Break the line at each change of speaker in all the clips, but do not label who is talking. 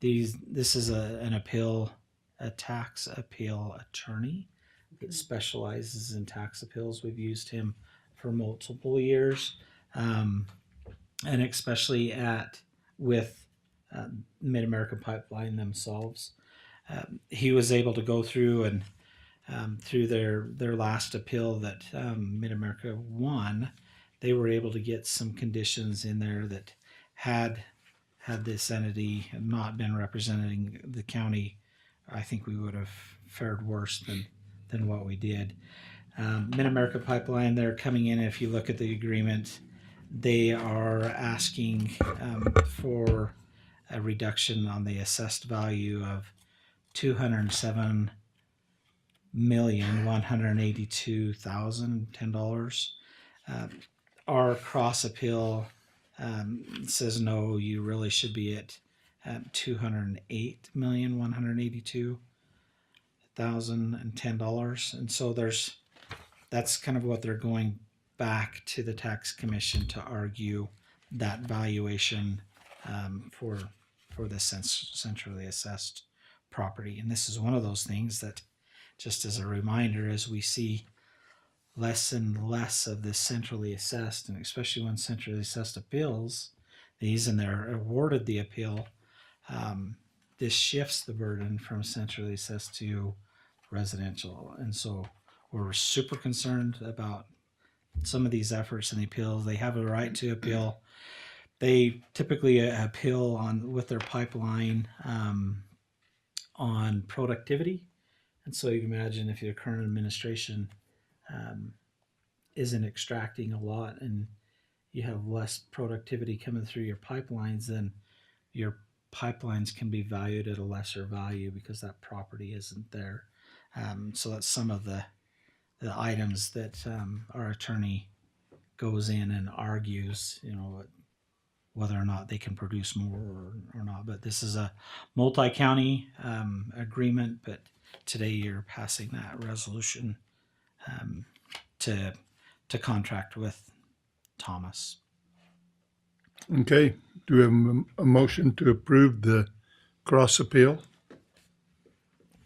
This is a tax appeal attorney that specializes in tax appeals. We've used him for multiple years, um, and especially with Mid American Pipeline themselves. He was able to go through and through their last appeal that Mid America won. They were able to get some conditions in there that had this entity not been representing the county, I think we would have fared worse than what we did. Mid America Pipeline, they're coming in. If you look at the agreement, they are asking for a reduction on the assessed value of $207,182,010. Our cross appeal says no, you really should be at $208,182,010, and so that's kind of what they're going back to the tax commission to argue that valuation for the centrally assessed property. And this is one of those things that, just as a reminder, as we see less and less of this centrally assessed, and especially when centrally assessed appeals these and they're awarded the appeal, this shifts the burden from centrally assessed to residential. And so we're super concerned about some of these efforts in the appeals. They have a right to appeal. They typically appeal with their pipeline on productivity. And so you can imagine if your current administration isn't extracting a lot and you have less productivity coming through your pipelines, then your pipelines can be valued at a lesser value because that property isn't there. So that's some of the items that our attorney goes in and argues, whether or not they can produce more or not. But this is a multi-county agreement, but today you're passing that resolution to contract with Thomas.
Okay. Do we have a motion to approve the cross appeal?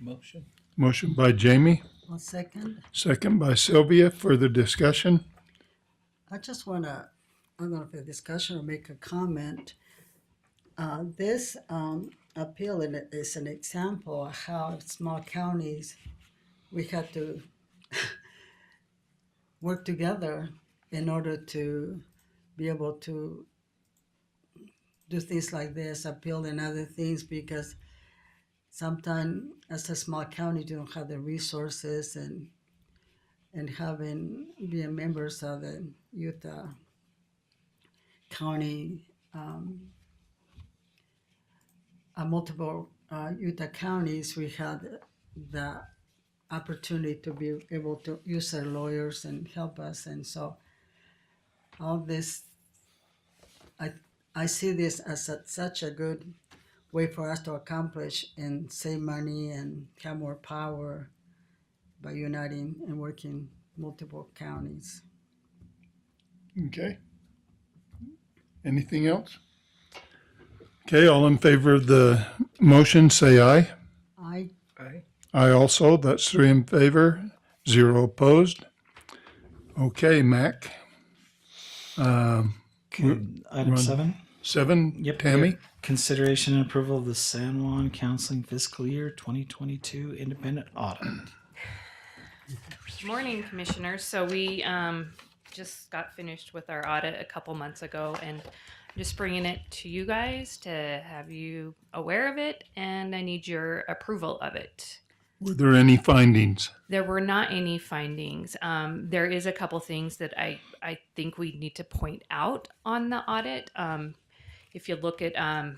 Motion.
Motion by Jamie,
One second.
second by Sylvia. Further discussion?
I just want to, I don't know if a discussion or make a comment. This appeal is an example of how small counties, we had to work together in order to be able to do things like this, appeal and other things, because sometimes as a small county, you don't have the resources and being members of the Utah County, multiple Utah counties, we had the opportunity to be able to use our lawyers and help us. And so all this, I see this as such a good way for us to accomplish and save money and have more power by uniting and working multiple counties.
Okay. Anything else? Okay, all in favor of the motion, say aye.
Aye.
Aye.
Aye also. That's 3 in favor, 0 opposed. Okay, Mac.
Item 7.
7,
Yep.
Tammy.
Consideration and approval of the San Juan Counseling Fiscal Year 2022 Independent Audit.
Morning, Commissioners. So we just got finished with our audit a couple months ago, and I'm just bringing it to you guys to have you aware of it, and I need your approval of it.
Were there any findings?
There were not any findings. There is a couple things that I think we need to point out on the audit. If you look at, I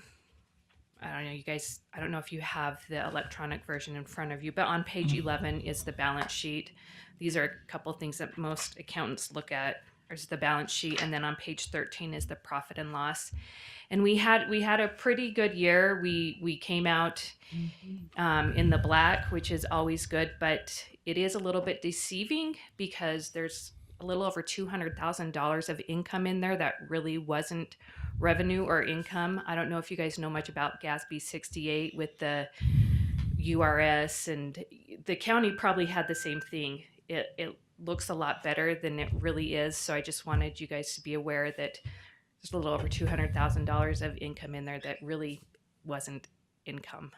don't know, you guys, I don't know if you have the electronic version in front of you, but on page 11 is the balance sheet. These are a couple of things that most accountants look at. There's the balance sheet, and then on page 13 is the profit and loss. And we had a pretty good year. We came out in the black, which is always good, but it is a little bit deceiving because there's a little over $200,000 of income in there that really wasn't revenue or income. I don't know if you guys know much about GASB 68 with the URS, and the county probably had the same thing. It looks a lot better than it really is. So I just wanted you guys to be aware that there's a little over $200,000 of income in there that really wasn't income.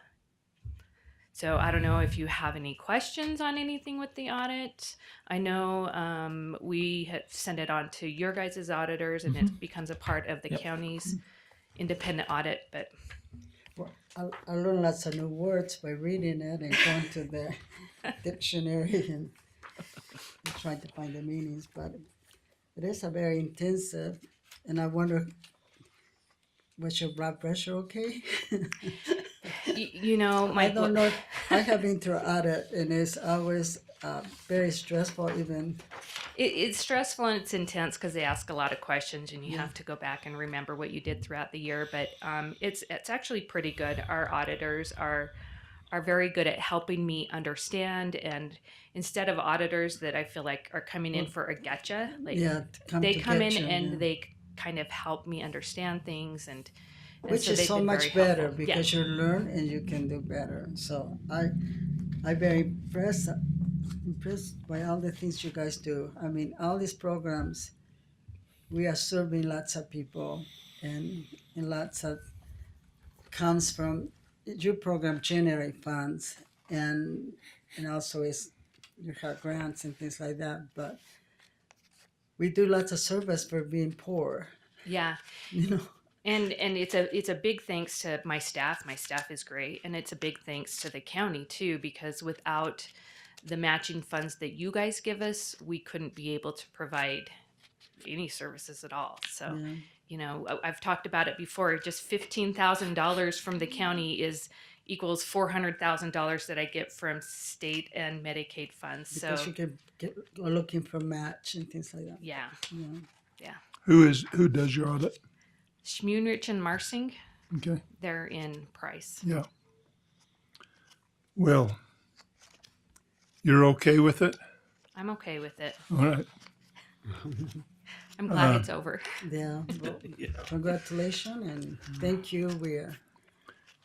So I don't know if you have any questions on anything with the audit. I know we have sent it on to your guys' auditors, and it becomes a part of the
Yep.
county's independent audit. But
Well, I learned lots of new words by reading it and going to the dictionary and trying to find the meanings. But it is a very intensive, and I wonder, was your blood pressure okay?
you know,
I don't know. I have been through audit, and it's always very stressful. Even
It's stressful and it's intense because they ask a lot of questions, and you have to go back and remember what you did throughout the year. But it's actually pretty good. Our auditors are very good at helping me understand, and instead of auditors that I feel like are coming in for a getcha, like they come in and they kind of help me understand things, and
which
so
is
they've
so
been
much
very
better
helpful.
because you learn and you can do better. So I'm very impressed by all the things you guys do. I mean, all these programs, we are serving lots of people, and lots of comes from your program generate funds, and also is you have grants and things like that. But we do lots of service for being poor.
Yeah.
You know.
And it's a big thanks to my staff. My staff is great, and it's a big thanks to the county too, because without the matching funds that you guys give us, we couldn't be able to provide any services at all. So,
Yeah.
you know, I've talked about it before. Just $15,000 from the county equals $400,000 that I get from state and Medicaid funds.
Because
So
you can go looking for match and things like that.
yeah,
Yeah.
Who does your audit?
Schmunrich and Marsing,
Okay.
they're in Price.
Yeah. Well, you're okay with it?
I'm okay with it.
All right.
I'm glad it's over.
Yeah. Well, congratulations and thank you.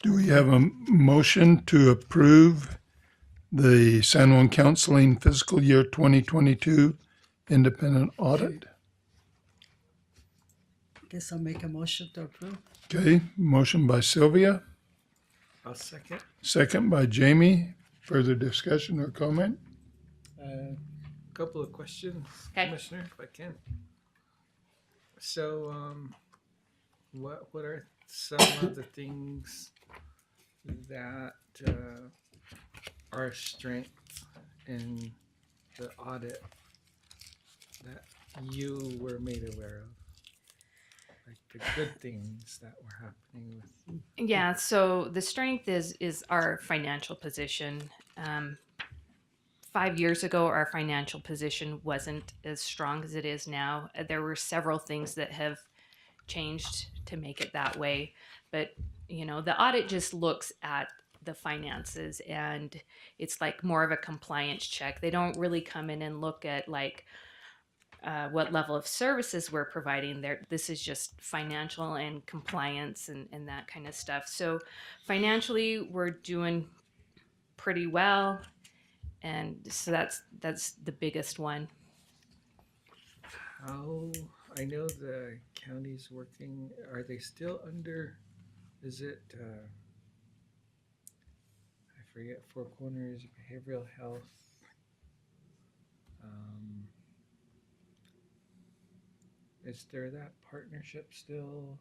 Do we have a motion to approve the San Juan Counseling Fiscal Year 2022 Independent Audit?
Guess I'll make a motion to approve.
Okay, motion by Sylvia,
I'll second.
second by Jamie. Further discussion or comment?
Couple of questions,
Okay.
Commissioner, if I can. So, what are some of the things that are strengths in the audit that you were made aware of? Like the good things that were happening with.
Yeah, so the strength is our financial position. 5 years ago, our financial position wasn't as strong as it is now. There were several things that have changed to make it that way. But, you know, the audit just looks at the finances, and it's like more of a compliance check. They don't really come in and look at like what level of services we're providing there. This is just financial and compliance and that kind of stuff. So financially, we're doing pretty well. And so that's the biggest one.
How, I know the county's working, are they still under, is it, I forget, Four Corners Behavioral Health? Is there that partnership still?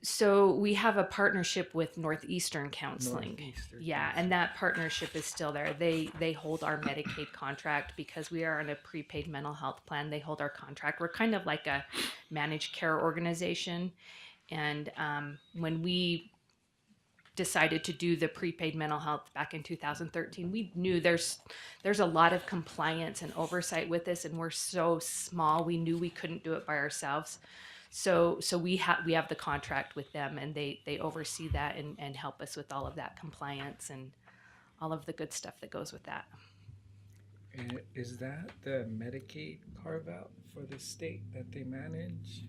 So we have a partnership with Northeastern Counseling.
Northeastern
Yeah,
Counseling.
and that partnership is still there. They hold our Medicaid contract because we are on a prepaid mental health plan. They hold our contract. We're kind of like a managed care organization. And when we decided to do the prepaid mental health back in 2013, we knew there's a lot of compliance and oversight with this, and we're so small. We knew we couldn't do it by ourselves. So we have the contract with them, and they oversee that and help us with all of that compliance and all of the good stuff that goes with that.
And is that the Medicaid carve out for the state that they manage?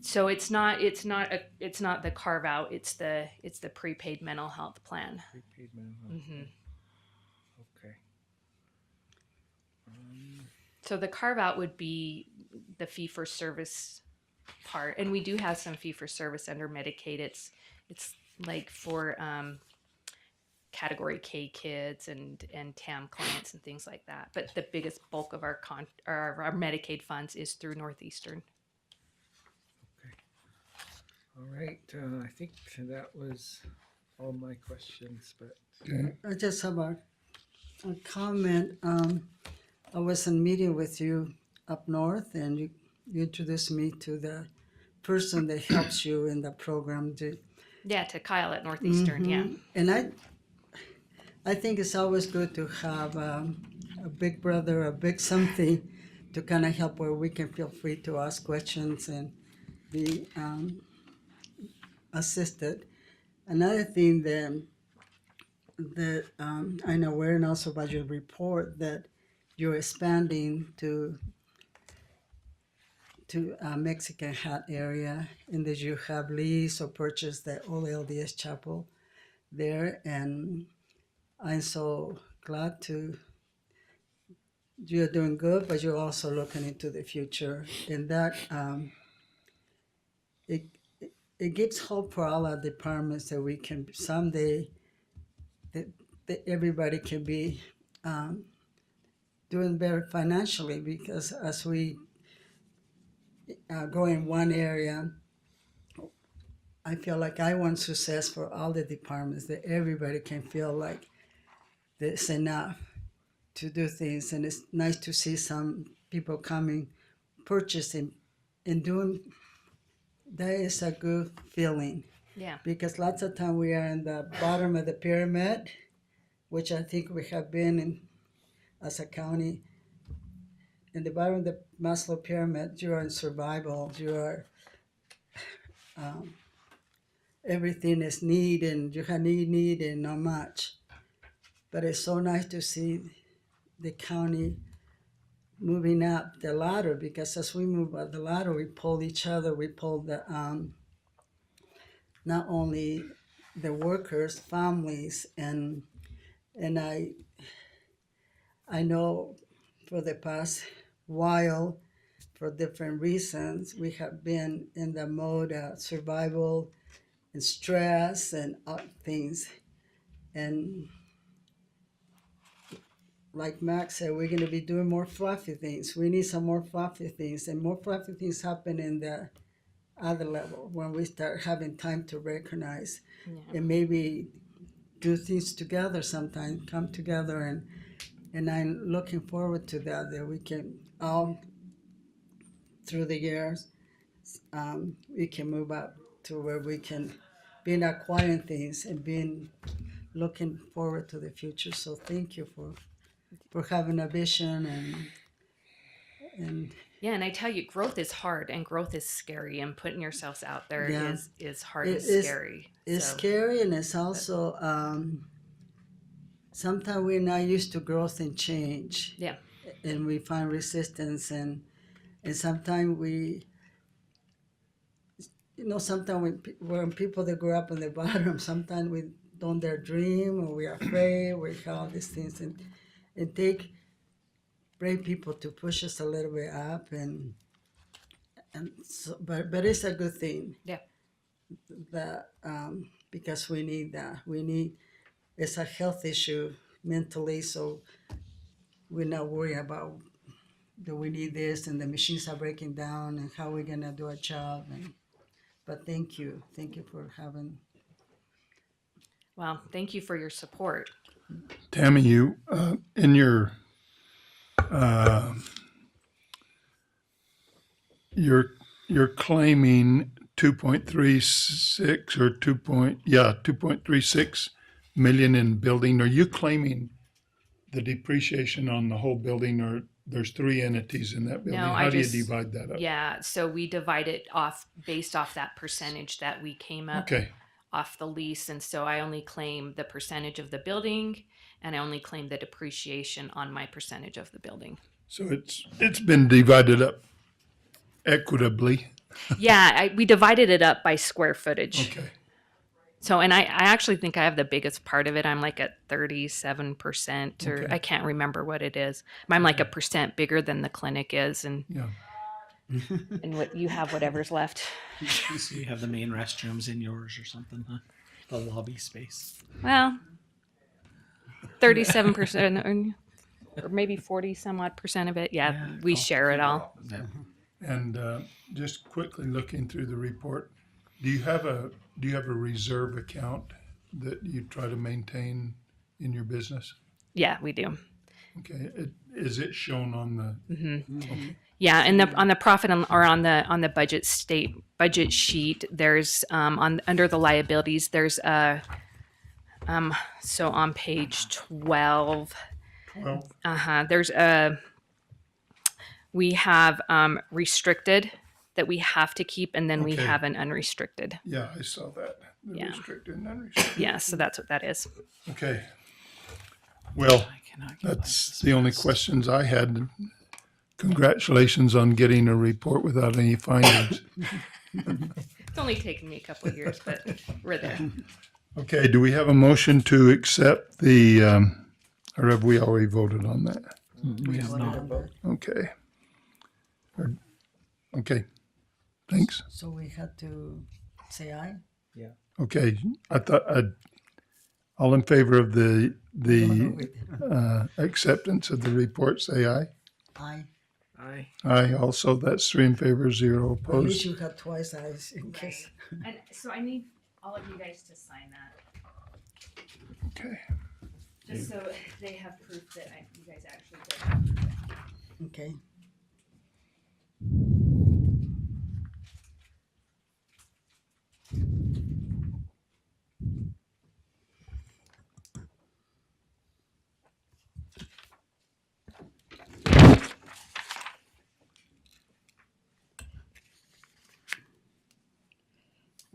So it's not the carve out. It's the prepaid mental health plan.
Prepaid mental health.
Hmm.
Okay.
So the carve out would be the fee for service part, and we do have some fee for service under Medicaid. It's like for Category K kids and TAM clients and things like that. But the biggest bulk of our our Medicaid funds is through Northeastern.
All right. I think that was all my questions, but
Okay.
I just have a comment. I was in a meeting with you up north, and you introduced me to the person that helps you in the program.
Yeah, to Kyle at Northeastern. Yeah.
And I think it's always good to have a big brother, a big something to kind of help where we can feel free to ask questions and be assisted. Another thing that I'm aware, and also by your report, that you're expanding to Mexican Hat area, and that you have leased or purchased the old LDS chapel there, and I'm so glad you're doing good, but you're also looking into the future, and that it it gives hope for all our departments that we can someday that everybody can be doing better financially, because as we go in one area, I feel like I want success for all the departments, that everybody can feel like there's enough to do things. And it's nice to see some people coming, purchasing, and doing. That is a good feeling,
Yeah.
because lots of time we are in the bottom of the pyramid, which I think we have been in as a county. In the bottom of the Maslow pyramid, you are in survival. You are everything is need, and you have need, and not much. But it's so nice to see the county moving up the ladder, because as we move up the ladder, we pull each other. We pull the not only the workers, families, and I know for the past while, for different reasons, we have been in the mode of survival and stress and things. And like Max said, we're going to be doing more fluffy things. We need some more fluffy things, and more fluffy things happen in the other level when we start having time to recognize and maybe do things together sometime, come together, and I'm looking forward to that we can all, through the years, we can move up to where we can be acquiring things and being looking forward to the future. So thank you for having a vision and
Yeah, and I tell you, growth is hard and growth is scary, and putting yourselves out there
Yeah.
is hard
It
and
is-
scary.
it's
So,
scary, and it's also sometimes we're not used to growth and change.
Yeah.
And we find resistance, and sometimes sometimes when people that grow up on the bottom, sometimes we don't dare dream, or we're afraid, we have all these things, and take brave people to push us a little bit up, and so, but it's a good thing.
Yeah.
That because we need that. It's a health issue mentally, so we're not worried about that we need this and the machines are breaking down and how we're gonna do our job. But thank you for having.
Well, thank you for your support.
Tammy, you in your you're claiming 2.36 or 2.36 million in building. Are you claiming the depreciation on the whole building, or there's three entities in that building?
No,
How
I
do you
just-
divide that up?
Yeah, so we divide it off based off that percentage that we came up
Okay.
off the lease, and so I only claim the percentage of the building, and I only claim the depreciation on my percentage of the building.
So it's been divided up equitably
Yeah, we divided it up by square footage.
Okay,
So, and I actually think I have the biggest part of it. I'm like at 37%, or
Okay.
I can't remember what it is. I'm like a percent bigger than the clinic is, and
yeah.
what you have, whatever's left.
So you have the main restrooms in yours or something, huh? The lobby space.
Well, 37%, or maybe 40 some odd percent of it. Yeah,
Yeah,
we
cool.
share it all.
Yeah.
And just quickly looking through the report, do you have a reserve account that you try to maintain in your business?
Yeah, we do.
Okay, is it shown on the? Okay.
Yeah, and on the profit or on the budget sheet, there's under the liabilities, there's a so on page 12,
12.
there's we have restricted that we have to keep, and then we
Okay.
have an unrestricted.
Yeah, I saw that. The
Yeah.
restricted and unrestricted.
Yeah, so that's what that is.
Okay. Well,
I cannot get
that's
license
the only
passed.
questions I had. Congratulations on getting a report without any findings.
It's only taken me a couple of years, but we're there.
Okay, do we have a motion to accept the, or have we already voted on that?
We have not.
Okay. Okay, thanks.
So we had to say aye?
Okay, I thought, all in favor of the acceptance of the report, say aye.
Aye.
Aye.
Aye, also, that's 3 in favor, 0
At least
opposed.
you had twice ayes in case.
And so I need all of you guys to sign that,
Okay,
just so they have proof that you guys actually did.
Okay.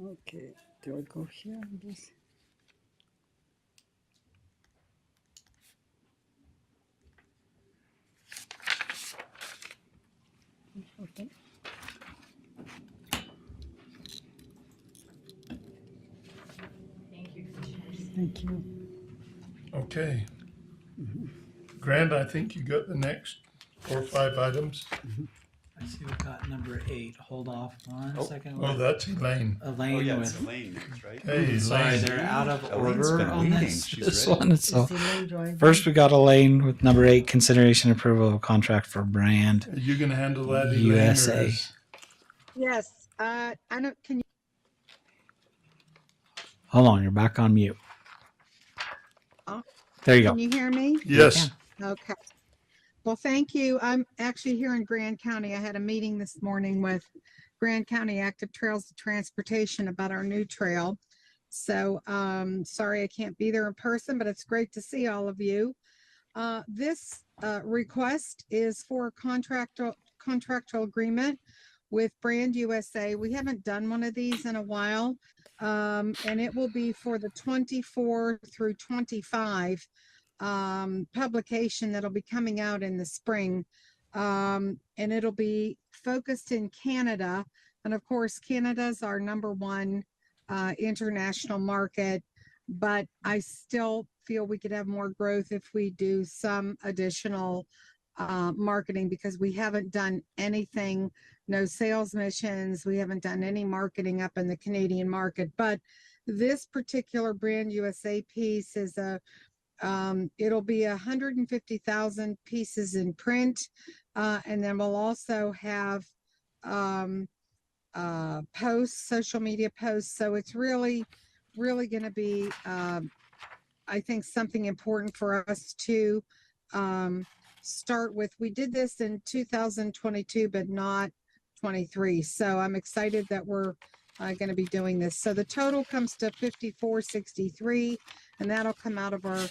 Okay, do I go here? I guess? Okay.
Thank you.
Thank you.
okay. Grant, I think you got the next 4 or 5 items.
I see we've got number 8. Hold off one second.
Oh, that's Elaine.
Elaine
Oh, yeah,
with.
it's Elaine next, right?
Hey,
Sorry,
Elaine.
they're out of
Elaine's
order
been
on
waiting.
this,
She's
this
ready.
one. So
Is Elaine driving?
first we got Elaine with number 8, consideration approval of contract for brand
Are you gonna handle that, Elaine? or
USA.
is-
Yes, I don't, can you,
Hold on, you're back on mute.
Oh.
There you go.
can you hear me?
Yes,
Okay. Well, thank you. I'm actually here in Grand County. I had a meeting this morning with Grand County Active Trails and Transportation about our new trail. So, sorry I can't be there in person, but it's great to see all of you. This request is for a contractual agreement with Brand USA. We haven't done one of these in a while. And it will be for the 24 through 25 publication that'll be coming out in the spring. And it'll be focused in Canada. And of course, Canada's our #1 international market, but I still feel we could have more growth if we do some additional marketing, because we haven't done anything, no sales missions. We haven't done any marketing up in the Canadian market, but this particular Brand USA piece is it'll be 150,000 pieces in print. And then we'll also have posts, social media posts. So it's really going to be, I think, something important for us to start with. We did this in 2022, but not 23. So I'm excited that we're going to be doing this. So the total comes to 5463, and that'll come out of our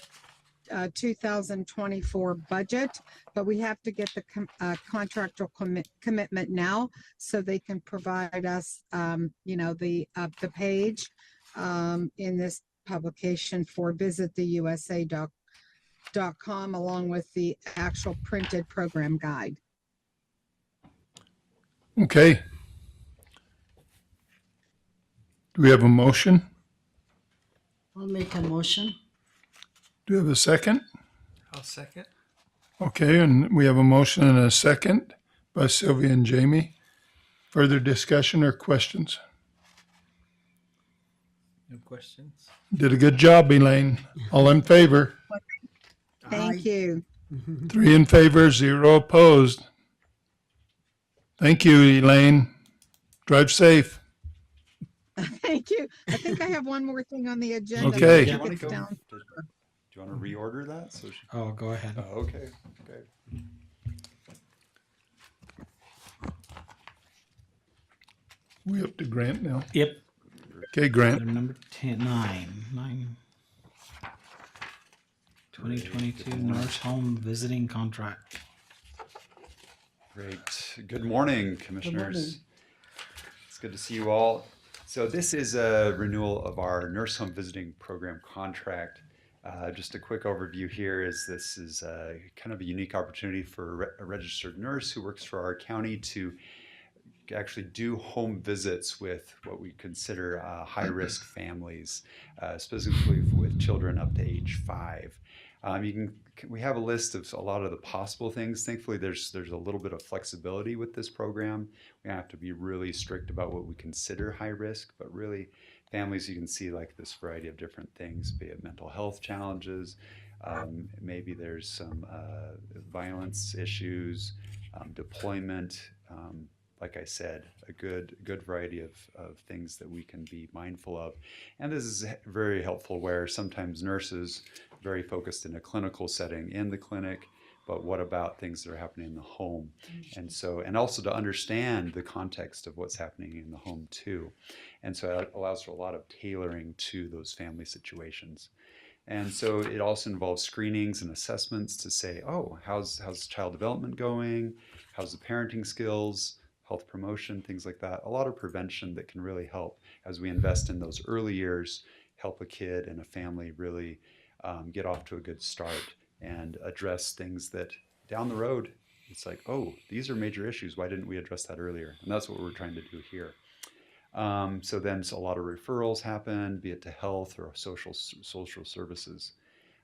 2024 budget, but we have to get the contractual commitment now so they can provide us, the page in this publication for visittheusa.com, along with the actual printed program guide.
okay. Do we have a motion?
I'll make a motion.
Do we have a second?
I'll second.
Okay, and we have a motion and a second by Sylvia and Jamie. Further discussion or questions?
No questions?
Did a good job, Elaine. All in favor?
Thank you.
3 in favor, 0 opposed. Thank you, Elaine. Drive safe.
Thank you. I think I have one more thing on the agenda.
Okay.
I
Do
you
think
want
it's
to go?
down.
Do you want to reorder that? So
Oh, go ahead.
oh, okay. Okay.
We up to Grant now.
Yep.
Okay, Grant.
Item number 9. 2022 Nurse Home Visiting Contract.
Great. Good morning, commissioners.
morning.
It's good to see you all. So this is a renewal of our nurse home visiting program contract. Just a quick overview here is this is kind of a unique opportunity for a registered nurse who works for our county to actually do home visits with what we consider high-risk families, specifically with children up to age 5. We have a list of a lot of the possible things. Thankfully, there's a little bit of flexibility with this program. We have to be really strict about what we consider high risk, but really families you can see like this variety of different things, be it mental health challenges, maybe there's some violence issues, deployment, like I said, a good variety of things that we can be mindful of. And this is very helpful where sometimes nurses very focused in a clinical setting in the clinic, but what about things that are happening in the home? And also to understand the context of what's happening in the home too. And so it allows for a lot of tailoring to those family situations. And so it also involves screenings and assessments to say, oh, how's child development going? How's the parenting skills? Health promotion, things like that. A lot of prevention that can really help as we invest in those early years, help a kid and a family really get off to a good start and address things that down the road, it's like, oh, these are major issues. Why didn't we address that earlier? And that's what we're trying to do here. So then a lot of referrals happen, be it to health or social services.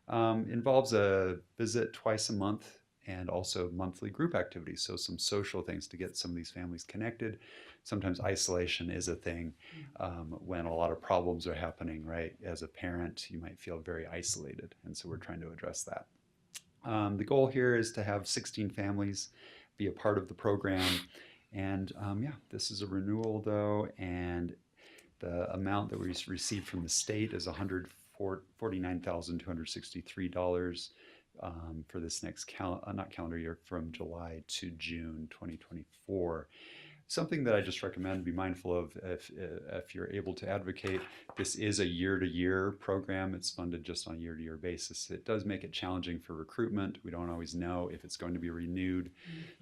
Involves a visit twice a month and also monthly group activities. So some social things to get some of these families connected. Sometimes isolation is a thing when a lot of problems are happening, right? As a parent, you might feel very isolated. And so we're trying to address that. The goal here is to have 16 families be a part of the program. And yeah, this is a renewal though. And the amount that we received from the state is $149,263 for this next calendar year from July to June 2024. Something that I just recommend be mindful of if you're able to advocate. This is a year-to-year program. It's funded just on a year-to-year basis. It does make it challenging for recruitment. We don't always know if it's going to be renewed.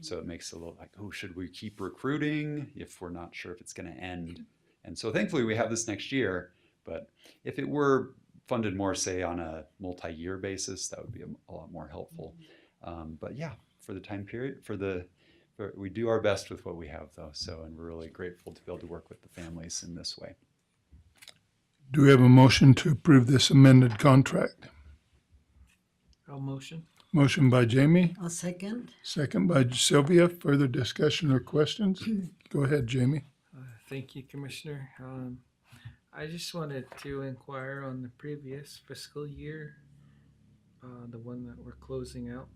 So it makes it a little like, oh, should we keep recruiting if we're not sure if it's going to end? And so thankfully we have this next year, but if it were funded more, say, on a multi-year basis, that would be a lot more helpful. But yeah, for the time period, we do our best with what we have, though. So, and we're really grateful to be able to work with the families in this way.
Do we have a motion to approve this amended contract?
I'll motion.
Motion by Jamie,
A second.
second by Sylvia. Further discussion or questions? Go ahead, Jamie.
Thank you, Commissioner. I just wanted to inquire on the previous fiscal year, the one that we're closing out.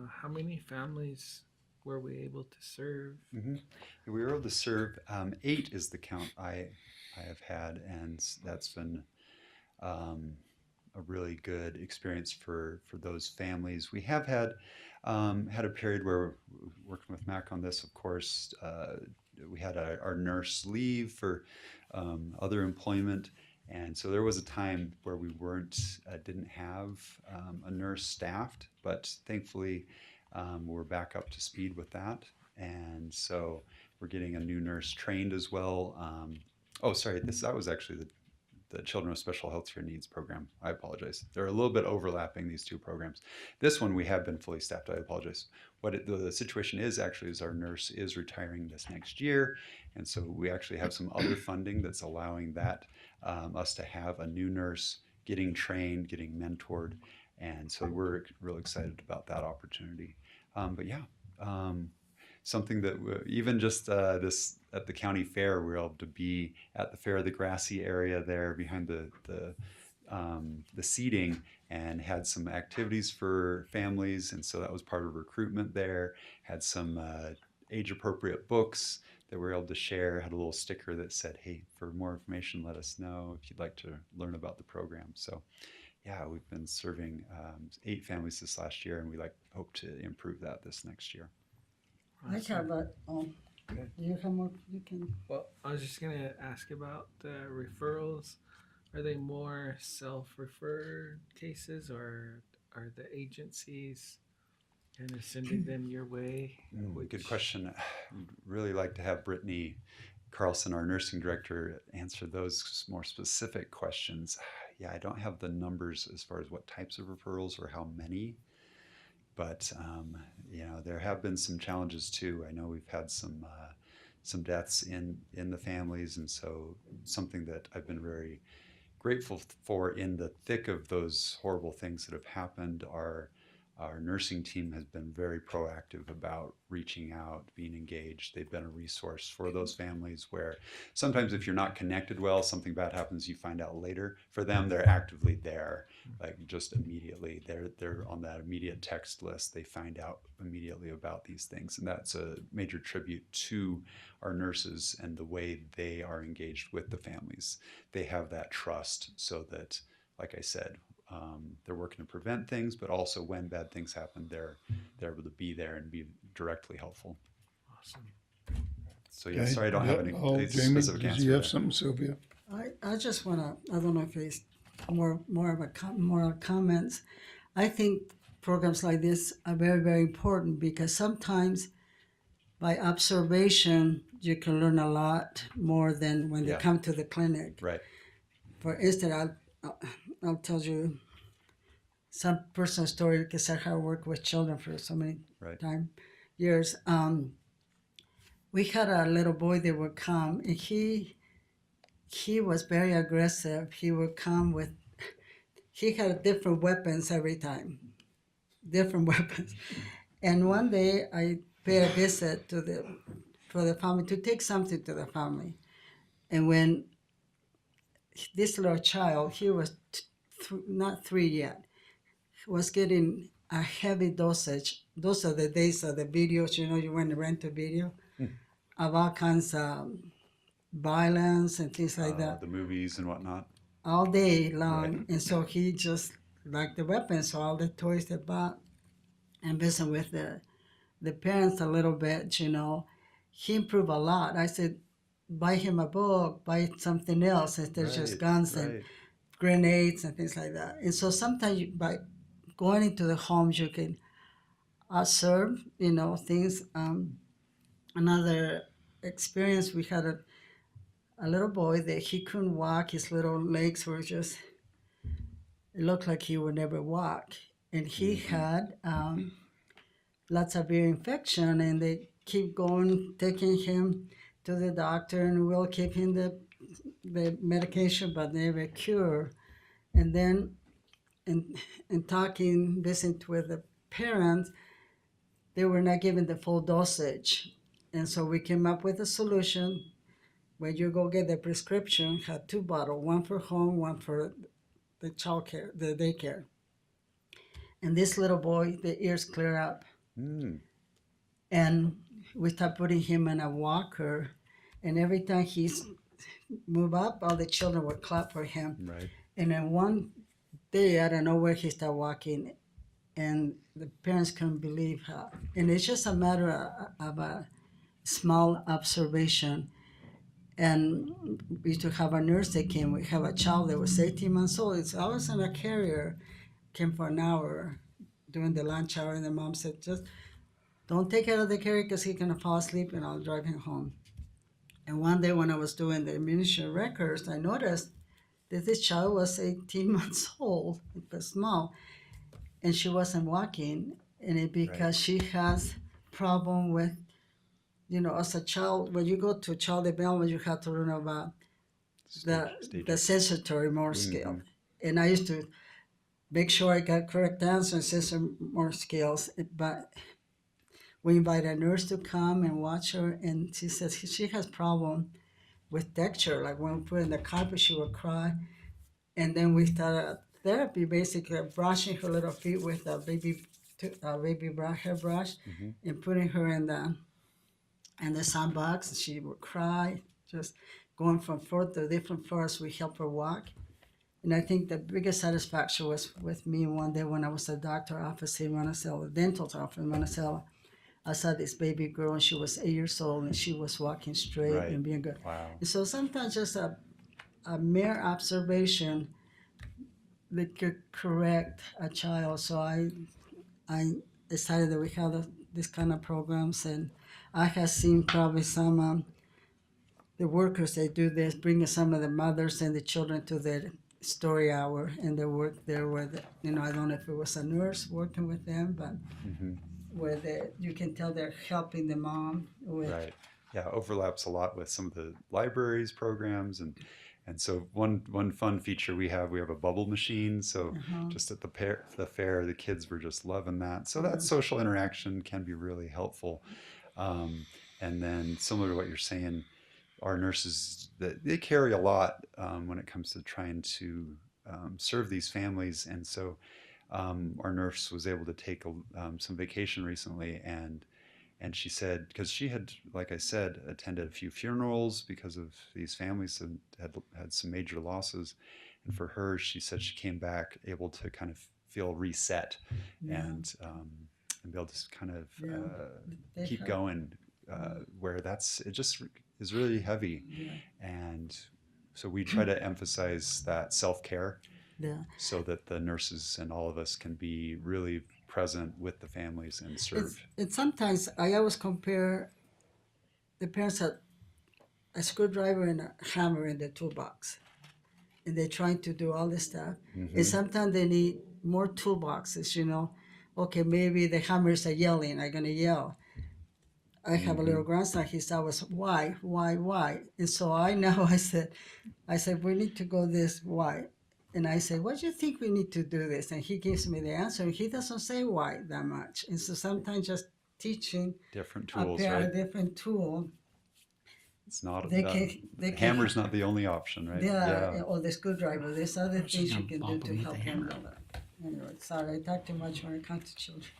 How many families were we able to serve?
Mm-hmm. We were able to serve 8 is the count I have had, and that's been a really good experience for those families. We have had a period where we're working with Mac on this, of course. We had our nurse leave for other employment, and so there was a time where we didn't have a nurse staffed, but thankfully we're back up to speed with that, and so we're getting a new nurse trained as well. That was actually the Children with Special Healthcare Needs program. I apologize. They're a little bit overlapping, these two programs. This one we have been fully staffed. I apologize. The situation is actually is our nurse is retiring this next year, and so we actually have some other funding that's allowing that us to have a new nurse getting trained, getting mentored, and so we're really excited about that opportunity. But yeah. Something that even just this at the county fair, we were able to be at the fair, the grassy area there behind the seating, and had some activities for families, and so that was part of recruitment there. Had some age appropriate books that we were able to share. Had a little sticker that said, "Hey, for more information, let us know if you'd like to learn about the program." So yeah, we've been serving 8 families this last year, and we hope to improve that this next year.
I have a, you have more, you can.
Well, I was just gonna ask about the referrals. Are they more self-referred cases, or are the agencies kind of sending them your way?
Good question. I'd really like to have Brittany Carlson, our nursing director, answer those more specific questions. Yeah, I don't have the numbers as far as what types of referrals or how many. But there have been some challenges too. I know we've had some deaths in the families, and so something that I've been very grateful for in the thick of those horrible things that have happened. Our nursing team has been very proactive about reaching out, being engaged. They've been a resource for those families where sometimes if you're not connected well, something bad happens, you find out later. For them, they're actively there, like just immediately. They're on that immediate text list. They find out immediately about these things. And that's a major tribute to our nurses and the way they are engaged with the families. They have that trust so that, like I said, they're working to prevent things, but also when bad things happen, they're able to be there and be directly helpful.
Awesome.
So yeah, sorry I don't have any
Jamie,
specific
did
answer.
you have something, Sylvia?
I just want to, I don't know if it's more comments. I think programs like this are very, very important because sometimes by observation, you can learn a lot more than when they come to the clinic.
Right.
For instance, I'll tell you some personal story because I have worked with children for so many years. We had a little boy that would come, and he was very aggressive. He would come with, he had different weapons every time, different weapons. And one day I paid a visit for the family to take something to the family, and when this little child, he was not 3 yet, was getting a heavy dosage. Those are the days of the videos, you want to rent a video of all kinds of violence and things like that.
The movies and whatnot.
All day long.
Right.
And so he just liked the weapons, so all the toys they bought. And visiting with the parents a little bit, he improved a lot. I said, buy him a book, buy something else instead of just guns and grenades and things like that. And so sometimes by going into the homes, you can observe, things. Another experience, we had a little boy that he couldn't walk. His little legs were just, it looked like he would never walk. And he had lots of ear infection, and they keep going, taking him to the doctor, and we'll give him the medication, but never cure. And then in talking, listening with the parents, they were not given the full dosage. And so we came up with a solution. When you go get the prescription, had 2 bottles, one for home, one for the childcare, the daycare. And this little boy, the ears clear up. And we start putting him in a walker, and every time he's move up, all the children would clap for him.
Right.
And then one day, out of nowhere, he started walking, and the parents couldn't believe how. And it's just a matter of a small observation. And we used to have a nurse that came. We have a child that was 18 months old. I was in a carrier, came for an hour during the lunch hour, and the mom said, just don't take it out of the carrier because he's going to fall asleep, and I'll drive him home. And one day when I was doing the administration records, I noticed this child was 18 months old, but small, and she wasn't walking, and it because she has problem with, as a child, when you go to child development, you have to learn about the
Stages.
sensory motor skill.
Mhm.
And I used to make sure I got correct answers and sensory motor skills, but we invite a nurse to come and watch her, and she says she has problem with texture. Like when we put in the carpet, she would cry. And then we started therapy, basically brushing her little feet with a baby brush, hair brush,
Mhm.
and putting her in the sandbox. And she would cry, just going from floor to different floors. We help her walk. And I think the biggest satisfaction was with me one day when I was at the doctor's office in Monticello, the dental office in Monticello. I saw this baby girl, and she was 8 years old, and she was walking straight
Right.
and being good.
Wow.
And so sometimes just a mere observation that could correct a child. So I decided that we have this kind of programs, and I have seen probably some the workers that do this, bringing some of the mothers and the children to their story hour, and they work there with, I don't know if it was a nurse working with them, but
Mhm.
where you can tell they're helping the mom with.
Right. Yeah, overlaps a lot with some of the libraries programs, and so one fun feature we have a bubble machine. So
Uh-huh.
just at the fair, the kids were just loving that. So that social interaction can be really helpful. And then similar to what you're saying, our nurses, that they carry a lot when it comes to trying to serve these families, and so our nurse was able to take some vacation recently, and she said, because she had, like I said, attended a few funerals because of these families and had some major losses. And for her, she said she came back able to kind of feel reset and be able to kind of
They
keep
have-
going, where it just is really heavy.
Yeah.
And so we try to emphasize that self-care
Yeah.
so that the nurses and all of us can be really present with the families and serve.
And sometimes I always compare the parents had a screwdriver and a hammer in the toolbox, and they're trying to do all this stuff. And sometimes they need more toolboxes. Okay, maybe the hammers are yelling, I'm gonna yell. I have a little grandson, he's always, why? And so I know, I said, we need to go this, why? And I say, what do you think we need to do this? And he gives me the answer, and he doesn't say why that much. And so sometimes just teaching
Different
a
tools,
parent
right?
a different tool,
It's not
they can
hammer's not the only option, right?
yeah, or the screwdriver. There's other
She's
things you
gonna
can do
bump
to
him with
help
the
them.
hammer.
Anyway, sorry, I talk too much when it comes to children.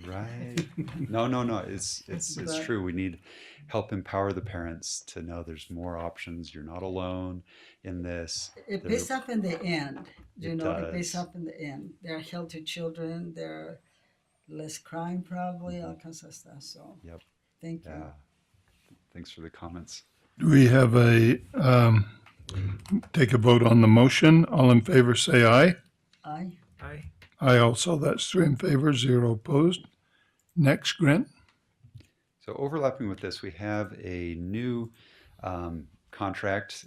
Right. No. It's
But-
true. We need help empower the parents to know there's more options. You're not alone in this.
It
There-
pays off in the end.
It
It pays
does.
off in the end. They're healthy children. They're less crime, probably, all kinds of stuff. So,
Yep.
thank you.
Yeah. Thanks for the comments.
Do we have take a vote on the motion? All in favor, say aye.
I
Aye also, that's 3 in favor, 0 opposed. Next, Grant.
So overlapping with this, we have a new contract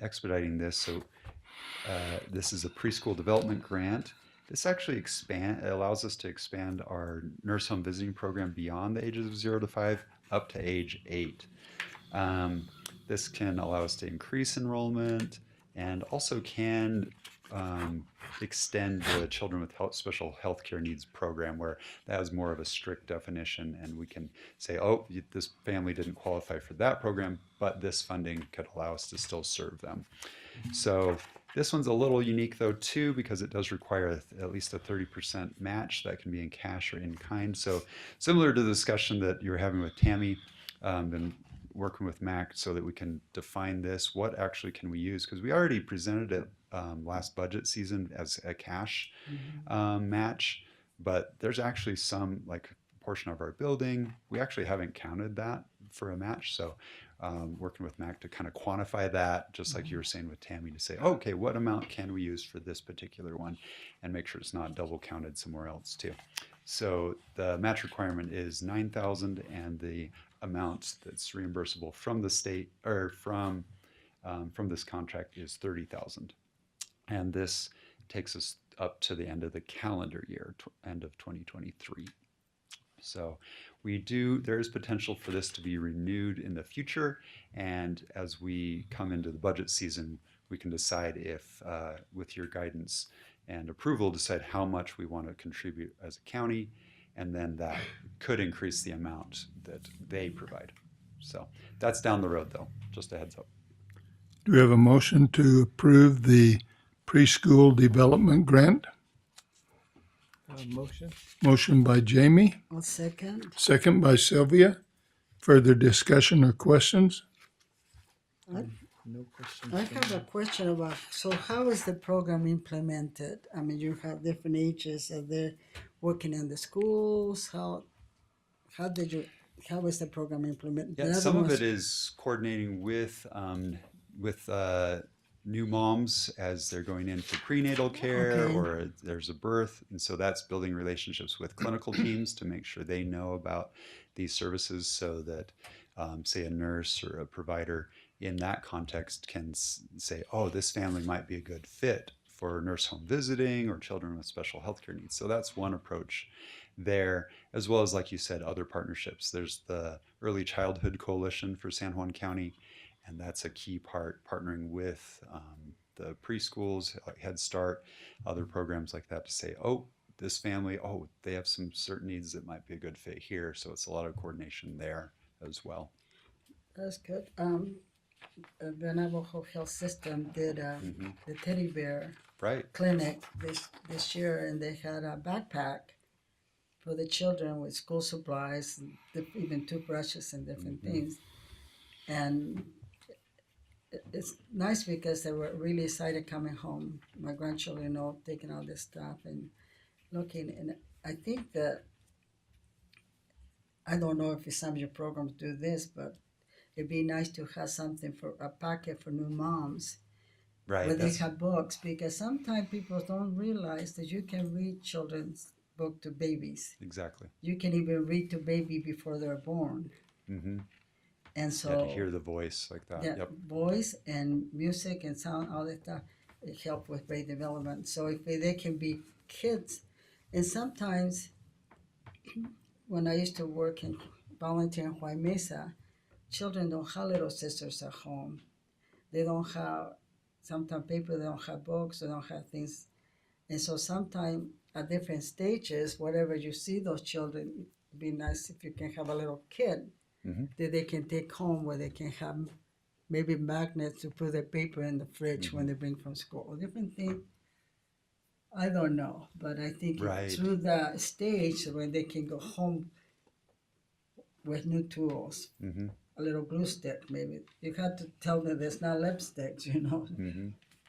expediting this. So this is a preschool development grant. This actually allows us to expand our nurse home visiting program beyond the ages of 0 to 5 up to age 8. This can allow us to increase enrollment and also can extend the children with special health care needs program, where that has more of a strict definition, and we can say, oh, this family didn't qualify for that program, but this funding could allow us to still serve them. So this one's a little unique though too, because it does require at least a 30% match that can be in cash or in kind. So similar to the discussion that you were having with Tammy, been working with Mac so that we can define this. What actually can we use? Because we already presented it last budget season as a cash match, but there's actually some, like a portion of our building, we actually haven't counted that for a match. So working with Mac to kind of quantify that, just like you were saying with Tammy, to say, oh, okay, what amount can we use for this particular one, and make sure it's not double counted somewhere else too. So the match requirement is $9,000, and the amount that's reimbursable from the state or from this contract is $30,000. And this takes us up to the end of the calendar year, end of 2023. So there is potential for this to be renewed in the future. And as we come into the budget season, we can decide if, with your guidance and approval, decide how much we want to contribute as a county. And then that could increase the amount that they provide. So that's down the road, though, just a heads up.
Do we have a motion to approve the preschool development grant?
Motion?
Motion by Jamie,
I'll second.
second by Sylvia. Further discussion or questions?
No questions.
I have a question about, so how is the program implemented? I mean, you have different ages, are they working in the schools? How is the program implemented?
Yeah, some of it is coordinating with new moms as they're going in for prenatal care
Okay.
or there's a birth. And so that's building relationships with clinical teams to make sure they know about these services so that, say, a nurse or a provider in that context can say, oh, this family might be a good fit for nurse home visiting or children with special healthcare needs. So that's one approach there, as well as, like you said, other partnerships. There's the Early Childhood Coalition for San Juan County, and that's a key part, partnering with the preschools, Head Start, other programs like that to say, oh, this family, oh, they have some certain needs that might be a good fit here. So it's a lot of coordination there as well.
That's good. The Navajo Health System did the teddy bear
Right.
clinic this year, and they had a backpack for the children with school supplies, and even toothbrushes and different things. And it's nice because they were really excited coming home. My grandchildren all taking all this stuff and looking. And I think that, I don't know if some of your programs do this, but it'd be nice to have something for a packet for new moms
Right.
where they have books, because sometimes people don't realize that you can read children's book to babies.
Exactly.
You can even read to baby before they're born.
Mm-hmm.
And so
Yeah, to hear the voice like that.
yeah,
Yep.
voice and music and sound, all that stuff, it helps with brain development. So if they can be kids, and sometimes when I used to work and volunteer in White Mesa, children don't have little sisters at home. They don't have, sometimes people, they don't have books, they don't have things. And so sometimes at different stages, whatever you see those children, it'd be nice if you can have a little kid that they can take home, where they can have maybe magnets to put their paper in the fridge when they bring from school, or different things. I don't know, but I think
Right.
through the stage when they can go home with new tools,
Mm-hmm.
a little glue stick maybe. You have to tell them there's not lipsticks, you know.
Mm-hmm.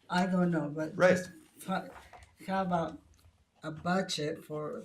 I don't know, but
Right.
just have a budget for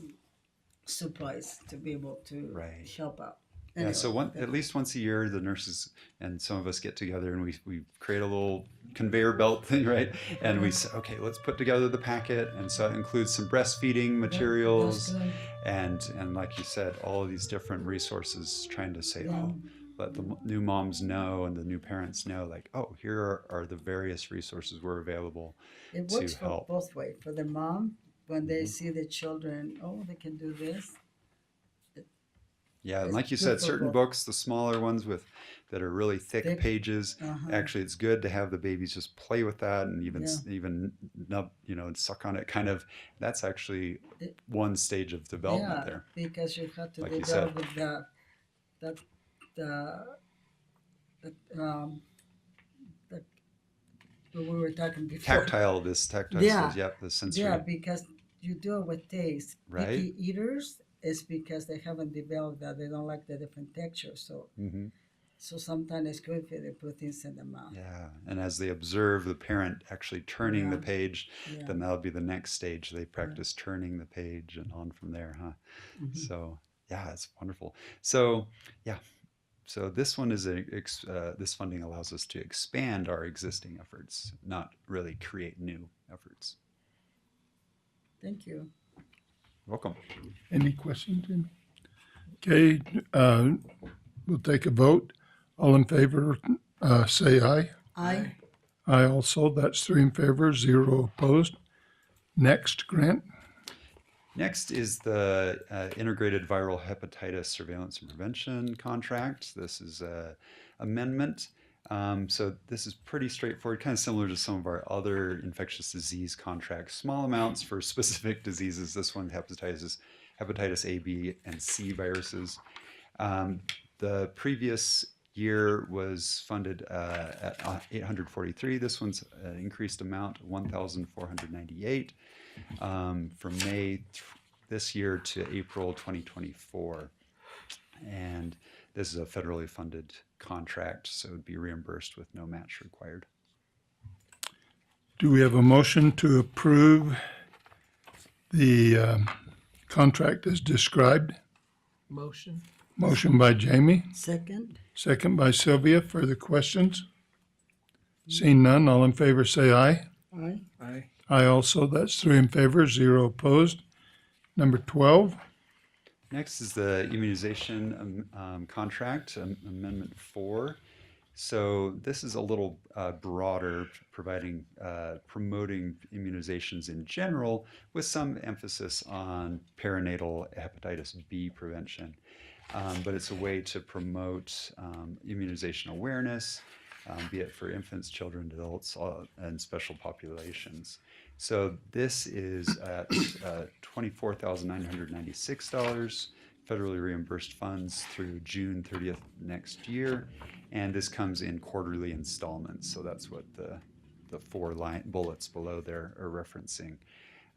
supplies to be able to
Right.
help out.
Yeah, so
Anyway,
at least once a year, the nurses and some of us get together and we create a little conveyor belt thing, right? And we say, okay, let's put together the packet. And so it includes some breastfeeding materials
that's good.
and like you said, all of these different resources, trying to say,
Yeah.
oh, let the new moms know and the new parents know, like, oh, here are the various resources we're available
It
to
works for
help.
both ways. For the mom, when they see the children, oh, they can do this.
Yeah, and
It's
like you
good
said,
for
certain
both.
books, the smaller ones that are really thick
Thick.
pages,
Uh-huh.
actually it's good to have the babies just play with that and even
Yeah.
even nub, suck on it kind of. That's actually
It-
one stage of development
Yeah,
there.
because you have to
Like you
develop with the what we were talking before.
Tactile
Yeah.
skills, yep, the sensory.
Yeah, because you do it with taste.
Right.
Picky eaters is because they haven't developed that. They don't like the different textures. So
Hmm.
so sometimes it's good for they put things in the mouth.
Yeah, and as they observe the parent actually turning the
Yeah.
page,
Yeah.
then that'll be the next stage. They practice turning the page and on from there, huh?
Mhm.
So yeah, it's wonderful. So yeah, so this one is this funding allows us to expand our existing efforts, not really create new efforts.
Thank you.
Welcome.
Any questions, Jimmy? Okay, we'll take a vote. All in favor, say aye.
I
I also, that's 3 in favor, 0 opposed. Next, Grant.
Next is the Integrated Viral Hepatitis Surveillance and Prevention Contract. This is a amendment. So this is pretty straightforward, kind of similar to some of our other infectious disease contracts. Small amounts for specific diseases. This one, hepatitis A, B, and C viruses. The previous year was funded at 843. This one's an increased amount, 1,498, from May this year to April 2024. And this is a federally funded contract, so it would be reimbursed with no match required.
Do we have a motion to approve the contract as described?
Motion.
Motion by Jamie,
Second.
second by Sylvia. Further questions? Seeing none, all in favor say aye.
Aye.
Aye.
I also, that's 3 in favor, 0 opposed. Number 12.
Next is the immunization contract, Amendment 4. So this is a little broader, promoting immunizations in general, with some emphasis on perinatal hepatitis B prevention. But it's a way to promote immunization awareness, be it for infants, children, adults, and special populations. So this is at $24,996, federally reimbursed funds through June 30th next year, and this comes in quarterly installments. So that's what the 4 bullets below there are referencing.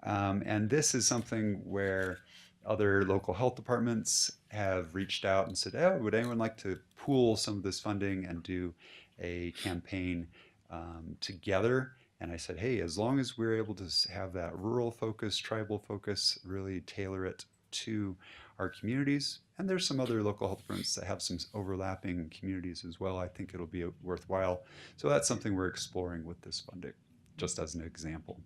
And this is something where other local health departments have reached out and said, oh, would anyone like to pool some of this funding and do a campaign together? And I said, hey, as long as we're able to have that rural focus, tribal focus, really tailor it to our communities. And there's some other local health departments that have some overlapping communities as well. I think it'll be worthwhile. So that's something we're exploring with this funding, just as an example.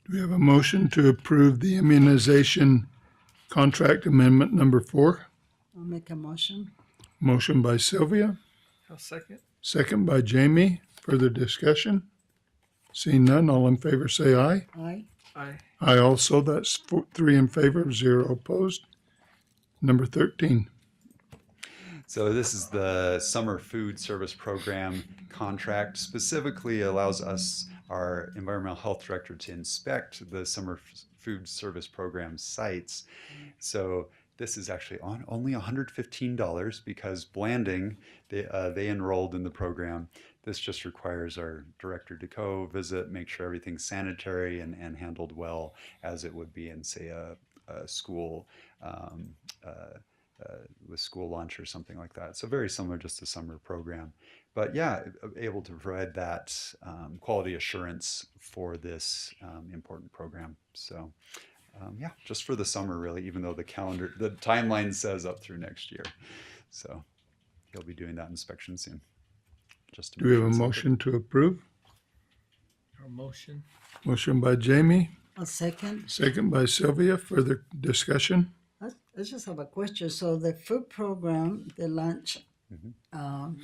Do we have a motion to approve the immunization contract amendment number 4?
I'll make a motion.
Motion by Sylvia,
I'll second.
second by Jamie. Further discussion? Seeing none, all in favor say aye.
Aye.
Aye.
I also, that's 3 in favor, 0 opposed. Number 13.
So this is the Summer Food Service Program contract. Specifically allows us, our environmental health director, to inspect the Summer Food Service Program sites. So this is actually on only $115 because Blanding, they enrolled in the program. This just requires our director to go visit, make sure everything's sanitary and handled well, as it would be in, say, a school with school lunch or something like that. So very similar, just a summer program. But yeah, able to provide that quality assurance for this important program. So yeah, just for the summer really, even though the timeline says up through next year. So he'll be doing that inspection soon. Just to
Do we have
make
a
sure it's
motion to approve?
Or motion.
Motion by Jamie,
A second.
second by Sylvia. Further discussion?
I just have a question. So the food program, the lunch that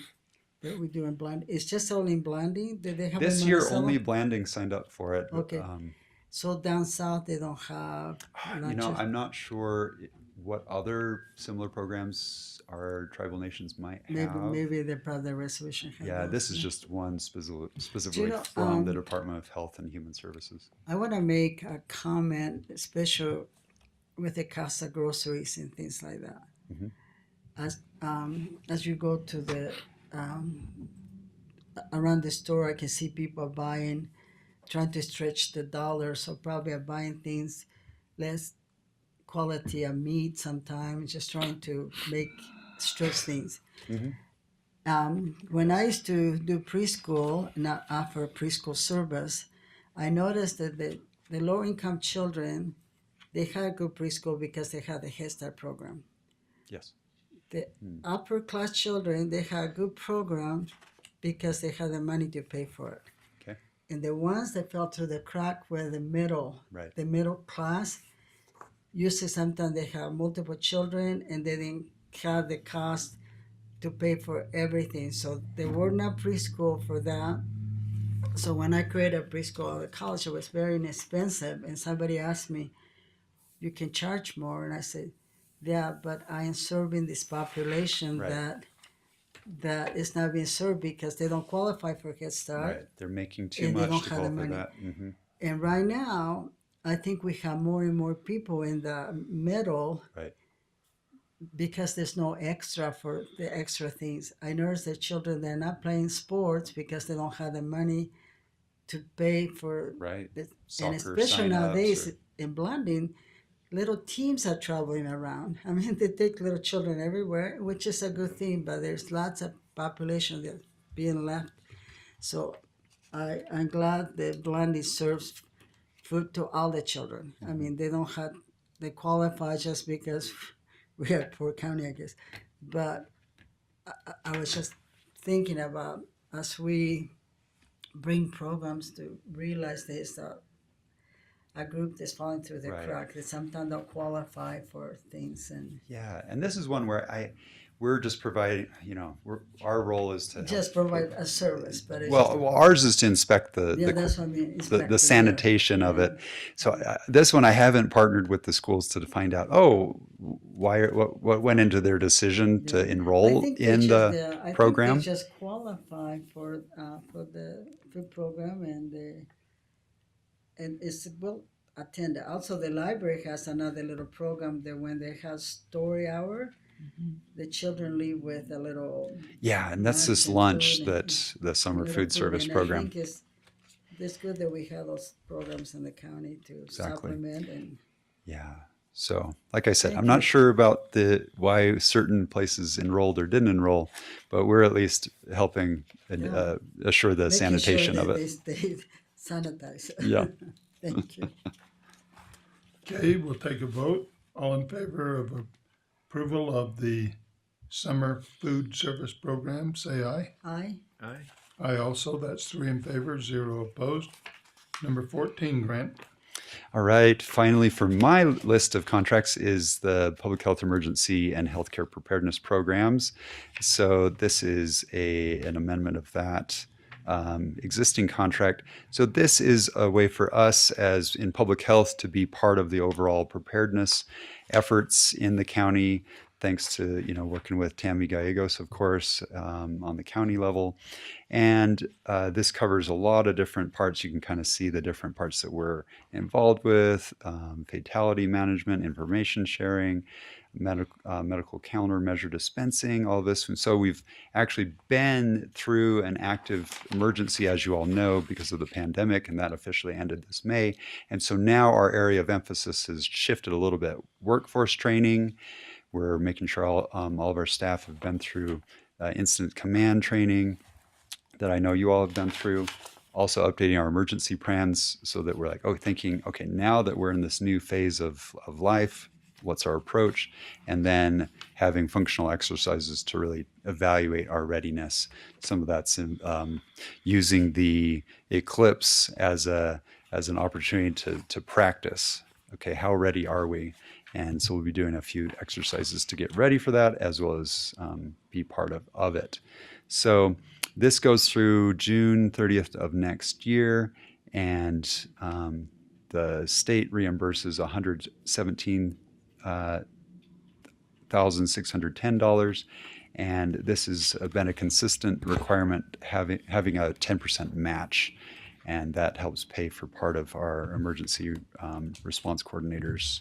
we do in Blind, it's just all in Blanding? Did they have
This
in
year
Monticello?
only Blanding signed up for it.
Okay. So down south they don't have lunches?
You know, I'm not sure what other similar programs our tribal nations might have.
Maybe they're part of the reservation. have
Yeah,
those,
this is
yeah.
just one specifically
know,
from the Department of Health and Human Services.
I want to make a comment, especially with the Casa groceries and things like that. As you go to the around the store, I can see people buying, trying to stretch the dollar. So probably are buying things less quality of meat sometimes, just trying to stretch things. When I used to do preschool and I offer preschool service, I noticed that the low income children, they had good preschool because they had the Head Start program.
Yes.
The upper class children, they had good programs because they had the money to pay for it.
Okay.
And the ones that fell through the crack were the middle class. Usually sometimes they have multiple children and they didn't have the cost to pay for everything. So they were not preschool for that. So when I created a preschool at college, it was very inexpensive. And somebody asked me, "You can charge more," and I said, "Yeah, but I am serving this population
Right.
that is not being served because they don't qualify for Head Start
Right. They're making too
and they
much
don't
to
have the
qualify
money."
that. Hmm.
And right now, I think we have more and more people in the middle
Right.
because there's no extra for the extra things. I notice that children, they're not playing sports because they don't have the money to pay for
Right.
it. And
Soccer
especially
sign-ups
nowadays
or
in Blanding, little teams are traveling around. I mean, they take little children everywhere, which is a good thing, but there's lots of population that's being left. So I'm glad that Blanding serves food to all the children. I mean, they don't have, they qualify just because we are poor county, I guess. But I was just thinking about as we bring programs to realize there's a group that's falling through the
right.
crack that sometimes don't qualify for things and
Yeah, and this is one where we're just providing, our role is to
just
help.
provide a service. But it's
Well,
just,
ours is to inspect
yeah, that's what I mean.
the
Inspector,
sanitation of
yeah.
it. So this one I haven't partnered with the schools to find out. Oh, what went into their decision to
I
enroll
think
in
just
the
I
program?
think they just qualify for the food program and it's well attended. Also, the library has another little program that when they have story hour, the children leave with a little
Yeah, and that's this
and
lunch
food
that the summer
little
food service
and I
program.
think it's good that we have those programs in the county to
Exactly.
supplement and
Yeah. So, like I said,
Thank
I'm not
you.
sure about the why certain places enrolled or didn't enroll, but we're at least helping
Yeah.
assure the
making
sanitation
sure
of
that
it.
they stay sanitized.
Yeah.
Thank you.
Okay, we'll take a vote. All in favor of approval of the summer food service program, say aye.
Aye.
Aye.
Aye also, that's 3 in favor, 0 opposed. Number 14, Grant.
All right. Finally, for my list of contracts is the public health emergency and healthcare preparedness programs. So this is an amendment of that existing contract. So this is a way for us, as in public health, to be part of the overall preparedness efforts in the county. Thanks to working with Tammy Gallegos, of course, on the county level. And this covers a lot of different parts. You can kind of see the different parts that we're involved with: fatality management, information sharing, medical countermeasure dispensing, all this. And so we've actually been through an active emergency, as you all know, because of the pandemic, and that officially ended this May. And so now our area of emphasis has shifted a little bit. Workforce training. We're making sure all of our staff have been through incident command training that I know you all have been through. Also updating our emergency plans so that we're like, thinking, okay, now that we're in this new phase of life, what's our approach? And then having functional exercises to really evaluate our readiness. Some of that's using the eclipse as an opportunity to practice. Okay, how ready are we? And so we'll be doing a few exercises to get ready for that, as well as be part of it. So this goes through June 30th of next year, and the state reimburses $117,610, and this has been a consistent requirement, having a 10% match, and that helps pay for part of our emergency response coordinators'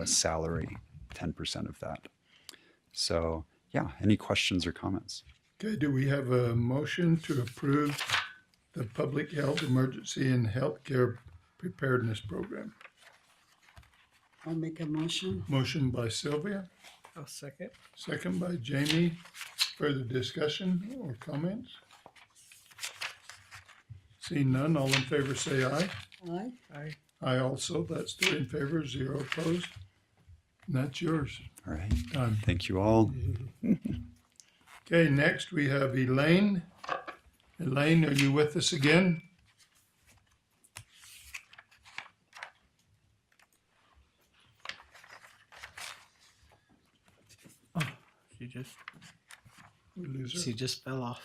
salary, 10% of that. So, yeah, any questions or comments?
Okay, do we have a motion to approve the public health emergency and healthcare preparedness program?
I'll make a motion.
Motion by Sylvia,
I'll second.
second by Jamie. Further discussion or comments? Seeing none, all in favor say aye.
Aye.
Aye.
Aye also, that's 3 in favor, 0 opposed. And that's yours.
All right.
Done.
Thank you all.
Okay, next we have Elaine. Elaine, are you with us again?
She just
We lose her.
She just fell off.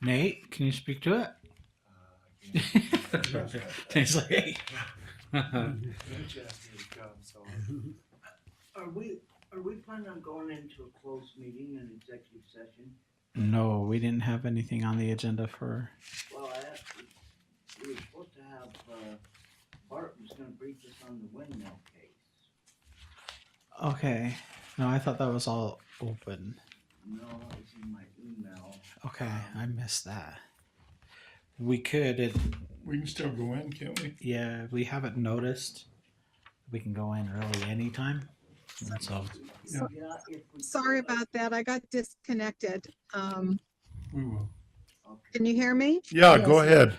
Nate, can you speak to it? Nate's like, hey.
Are we planning on going into a closed meeting and executive session?
No, we didn't have anything on the agenda for.
Well, we were supposed to have, Bart was gonna brief us on the windmill case.
Okay. No, I thought that was all open.
No, it's in my email.
Okay, I missed that. We could,
We can still go in, can't we?
yeah, we haven't noticed. We can go in early anytime. And so,
Yeah.
Yeah, if we.
Sorry
could,
about that. I got disconnected.
We will.
Okay.
Can you hear me?
Yeah, go ahead.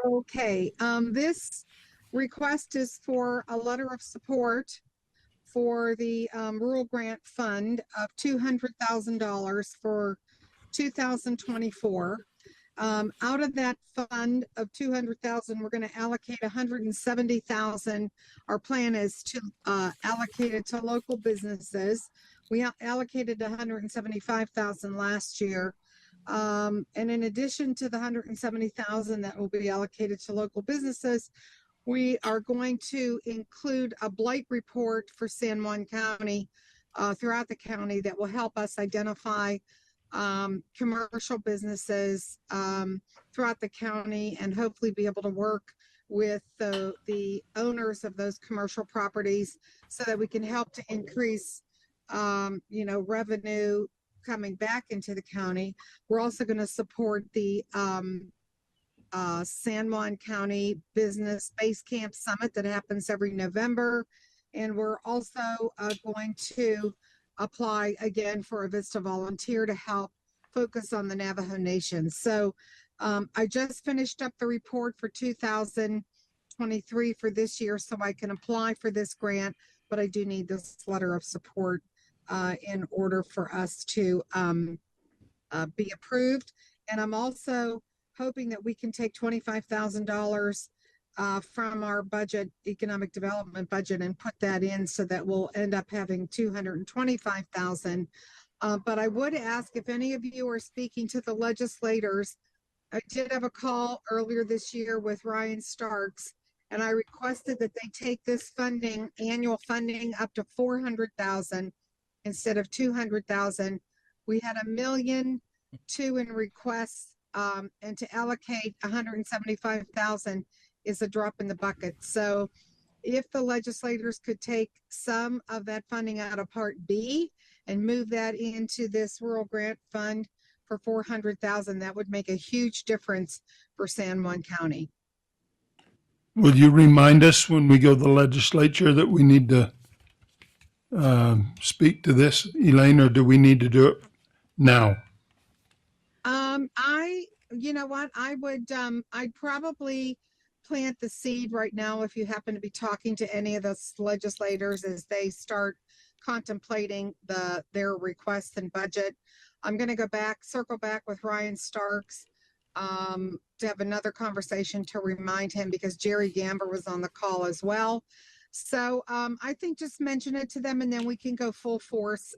Okay, this request is for a letter of support for the rural grant fund of $200,000 for 2024. Out of that fund of 200,000, we're going to allocate 170,000. Our plan is to allocate it to local businesses. We allocated 175,000 last year. And in addition to the 170,000 that will be allocated to local businesses, we are going to include a blight report for San Juan County, throughout the county, that will help us identify commercial businesses throughout the county, and hopefully be able to work with the owners of those commercial properties so that we can help to increase revenue coming back into the county. We're also going to support the San Juan County Business Base Camp Summit that happens every November. And we're also going to apply again for a Vista volunteer to help focus on the Navajo Nation. So I just finished up the report for 2023 for this year, so I can apply for this grant, but I do need this letter of support in order for us to be approved. And I'm also hoping that we can take $25,000 from our budget, economic development budget, and put that in so that we'll end up having 225,000. But I would ask if any of you are speaking to the legislators. I did have a call earlier this year with Ryan Starks, and I requested that they take this funding, annual funding, up to 400,000 instead of 200,000. We had $1.2 million in requests, and to allocate 175,000 is a drop in the bucket. So if the legislators could take some of that funding out of Part B and move that into this rural grant fund for 400,000, that would make a huge difference for San Juan County.
Will you remind us when we go to the legislature that we need to speak to this, Elaine, or do we need to do it now?
You know what, I'd probably plant the seed right now if you happen to be talking to any of those legislators as they start contemplating their requests and budget. I'm going to circle back with Ryan Starks to have another conversation to remind him, because Jerry Gamber was on the call as well. So I think just mention it to them, and then we can go full force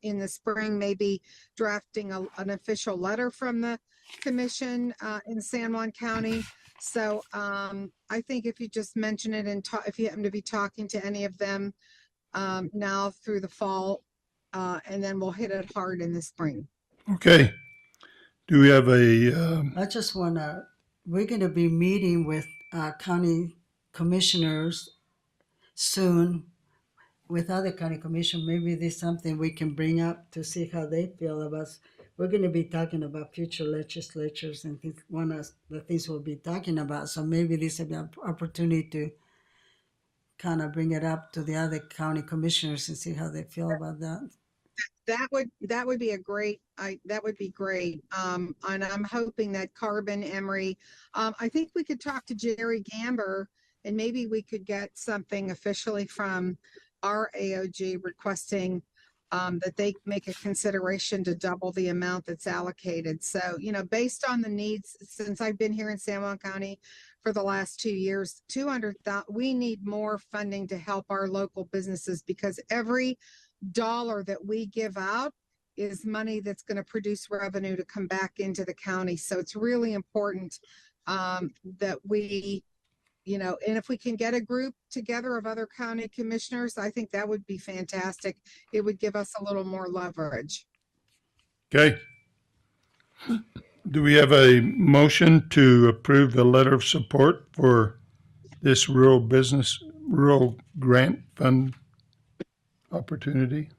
in the spring, maybe drafting an official letter from the commission in San Juan County. So I think if you just mention it, and if you happen to be talking to any of them now through the fall, and then we'll hit it hard in the spring.
Okay. Do we have a,
I just we're going to be meeting with county commissioners soon, with other county commission. Maybe there's something we can bring up to see how they feel about. We're going to be talking about future legislatures and things, one of the things we'll be talking about. So maybe this is an opportunity to kind of bring it up to the other county commissioners and see how they feel about that.
That would be that would be great. And I'm hoping that Carbon, Emery, I think we could talk to Jerry Gamber, and maybe we could get something officially from our AOG requesting that they make a consideration to double the amount that's allocated. So, based on the needs, since I've been here in San Juan County for the last 2 years, 200,000, we need more funding to help our local businesses, because every dollar that we give out is money that's going to produce revenue to come back into the county. So it's really important that we, and if we can get a group together of other county commissioners, I think that would be fantastic. It would give us a little more leverage.
Okay. Do we have a motion to approve the letter of support for this rural grant fund opportunity?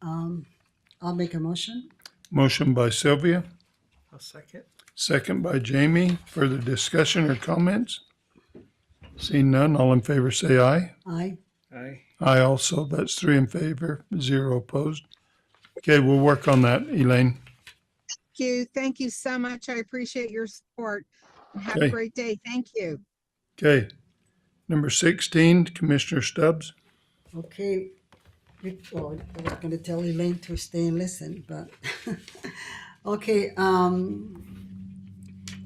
I'll make a motion.
Motion by Sylvia,
I'll second.
second by Jamie. Further discussion or comments? Seeing none, all in favor say aye.
Aye.
Aye.
Aye also. That's 3 in favor, 0 opposed. Okay, we'll work on that, Elaine.
Thank you so much. I appreciate your support. Have
Okay.
a great day. Thank you.
Okay. Number 16, Commissioner Stubbs.
Okay. Well, I was going to tell Elaine to stay and listen, but okay.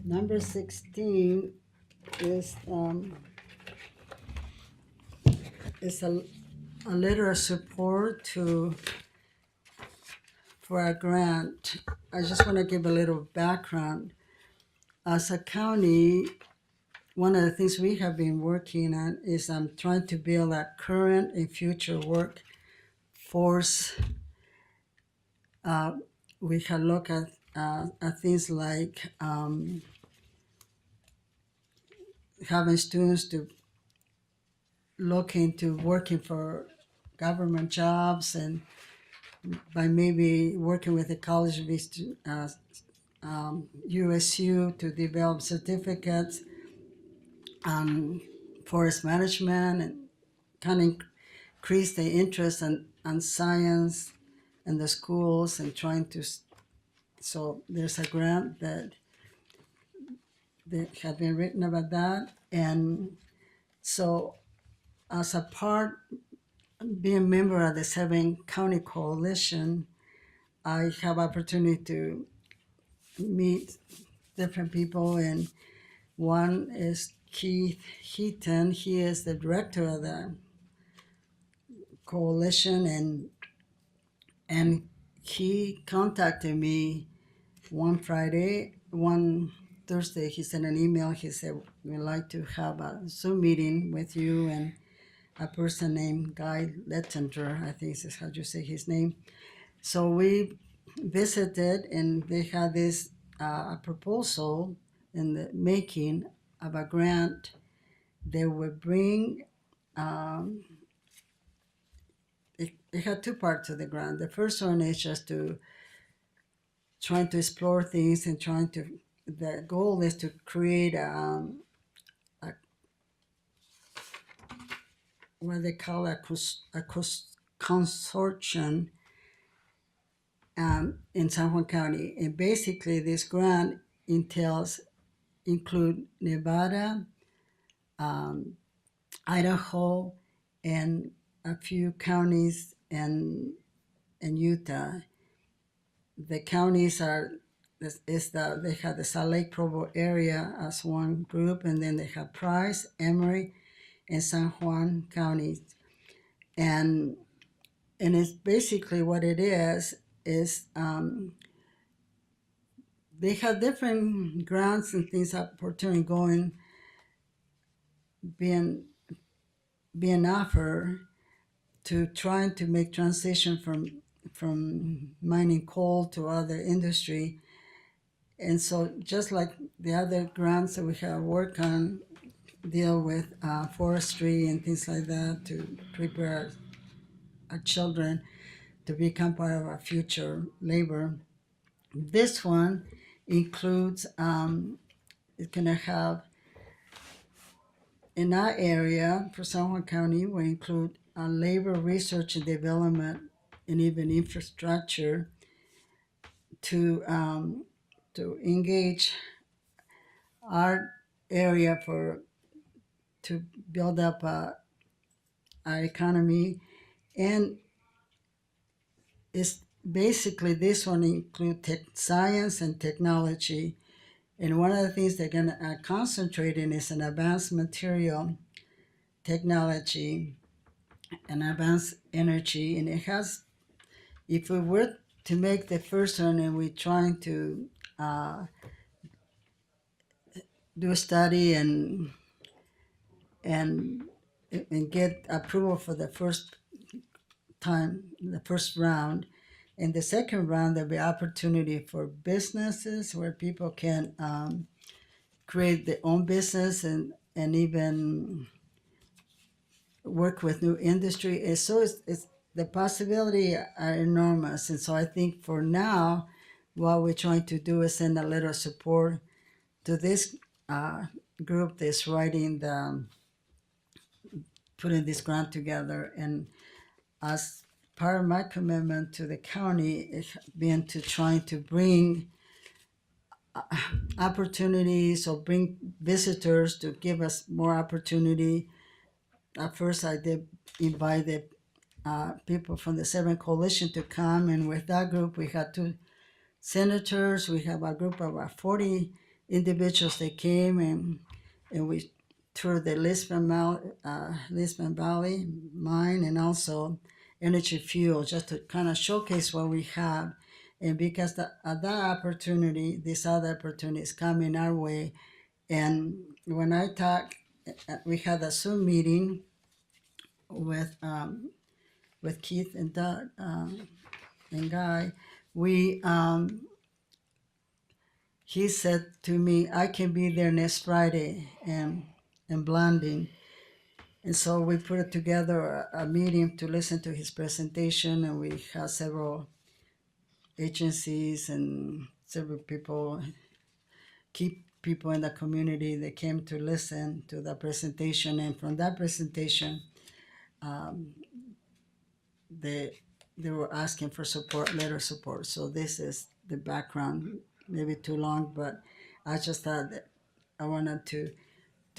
Number 16 is a letter of support for a grant. I just want to give a little background. As a county, one of the things we have been working on is trying to build a current and future workforce. We can look at things like having students to look into working for government jobs, and by maybe working with the college of USU to develop certificates on forest management, and kind of increase the interest on science in the schools, and trying to. So there's a grant that have been written about that, and so as a part, being a member of the 7 County Coalition, I have opportunity to meet different people, and one is Keith Heaton. He is the director of the coalition, and he contacted me one Thursday. He sent an email. He said, we'd like to have a Zoom meeting with you and a person named Guy Lettinger, I think this is how you say his name. So we visited, and they had this a proposal in the making of a grant. They would bring, it had 2 parts to the grant. The first one is just trying to explore things and the goal is to create what they call a consortium in San Juan County. And basically this grant include Nevada, Idaho, and a few counties in Utah. The counties they have the Salt Lake Provo area as one group, and then they have Price, Emory, and San Juan counties. And it's basically what it is they have different grants and things, opportunity being offered to trying to make transition from mining coal to other industry. And so just like the other grants that we have worked on deal with forestry and things like that to prepare our children to become part of our future labor. This one includes, it's going to have, in our area for San Juan County, will include labor research and development and even infrastructure to engage our area to build up our economy, and it's basically this one include science and technology. And one of the things they're going to concentrate in is an advanced material technology and advanced energy. And it has, if we were to make the first one and we're trying to do a study and get approval for the first time, the first round. In the second round, there'll be opportunity for businesses where people can create their own business and even work with new industry. And so it's the possibility are enormous. And so I think for now, what we're trying to do is send a letter of support to this group that's writing putting this grant together. And as part of my commitment to the county, it's been to trying to bring opportunities or bring visitors to give us more opportunity. At first, I did invite the people from the Seven Coalition to come, and with that group, we had 2 senators. We have a group of about 40 individuals that came, and we toured the Lisbon Valley mine and also Energy Fuel, just to kind of showcase what we have. And because that opportunity, this other opportunity is coming our way. And when I talked, we had a Zoom meeting with Keith and Doug and Guy. He said to me, I can be there next Friday and Blanding. And so we put together a meeting to listen to his presentation, and we had several agencies and several people, key people in the community that came to listen to the presentation. And from that presentation, they were asking for support, letter support. So this is the background, maybe too long, but I just thought that I wanted to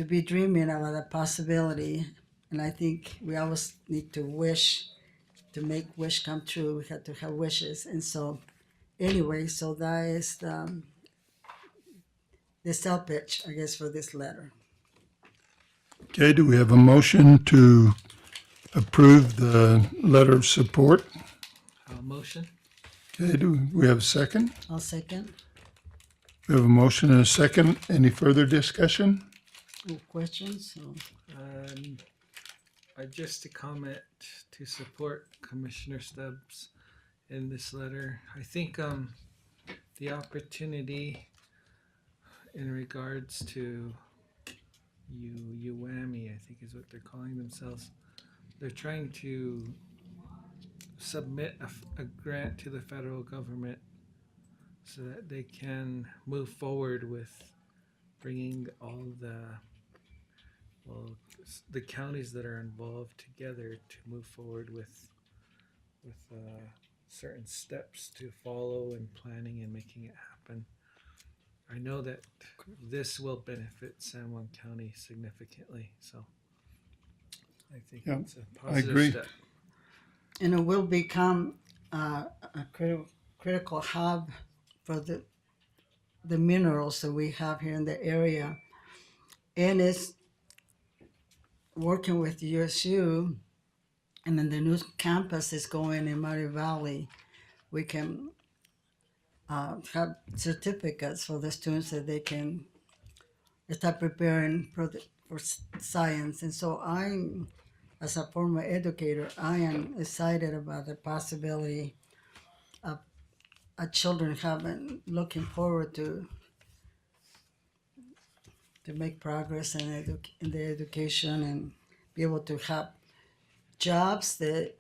be dreaming about the possibility. And I think we always need to wish, to make wish come true. We have to have wishes. And so anyway, so that is the sell pitch, I guess, for this letter.
Okay, do we have a motion to approve the letter of support?
Motion?
Okay, do we have a second?
I'll second.
We have a motion and a second. Any further discussion?
Any questions? So,
Just a comment to support Commissioner Stubbs in this letter. I think the opportunity in regards to UWAMI, I think is what they're calling themselves. They're trying to submit a grant to the federal government so that they can move forward with bringing all the counties that are involved together to move forward with certain steps to follow and planning and making it happen. I know that this will benefit San Juan County significantly, so I think
Yeah,
it's a
I
positive
agree.
step.
and it will become a critical hub for the minerals that we have here in the area. And it's working with USU, and then the new campus is going in Murray Valley. We can have certificates for the students that they can start preparing for science. And so I'm, as a former educator, I am excited about the possibility of children looking forward to make progress in their education and be able to have jobs that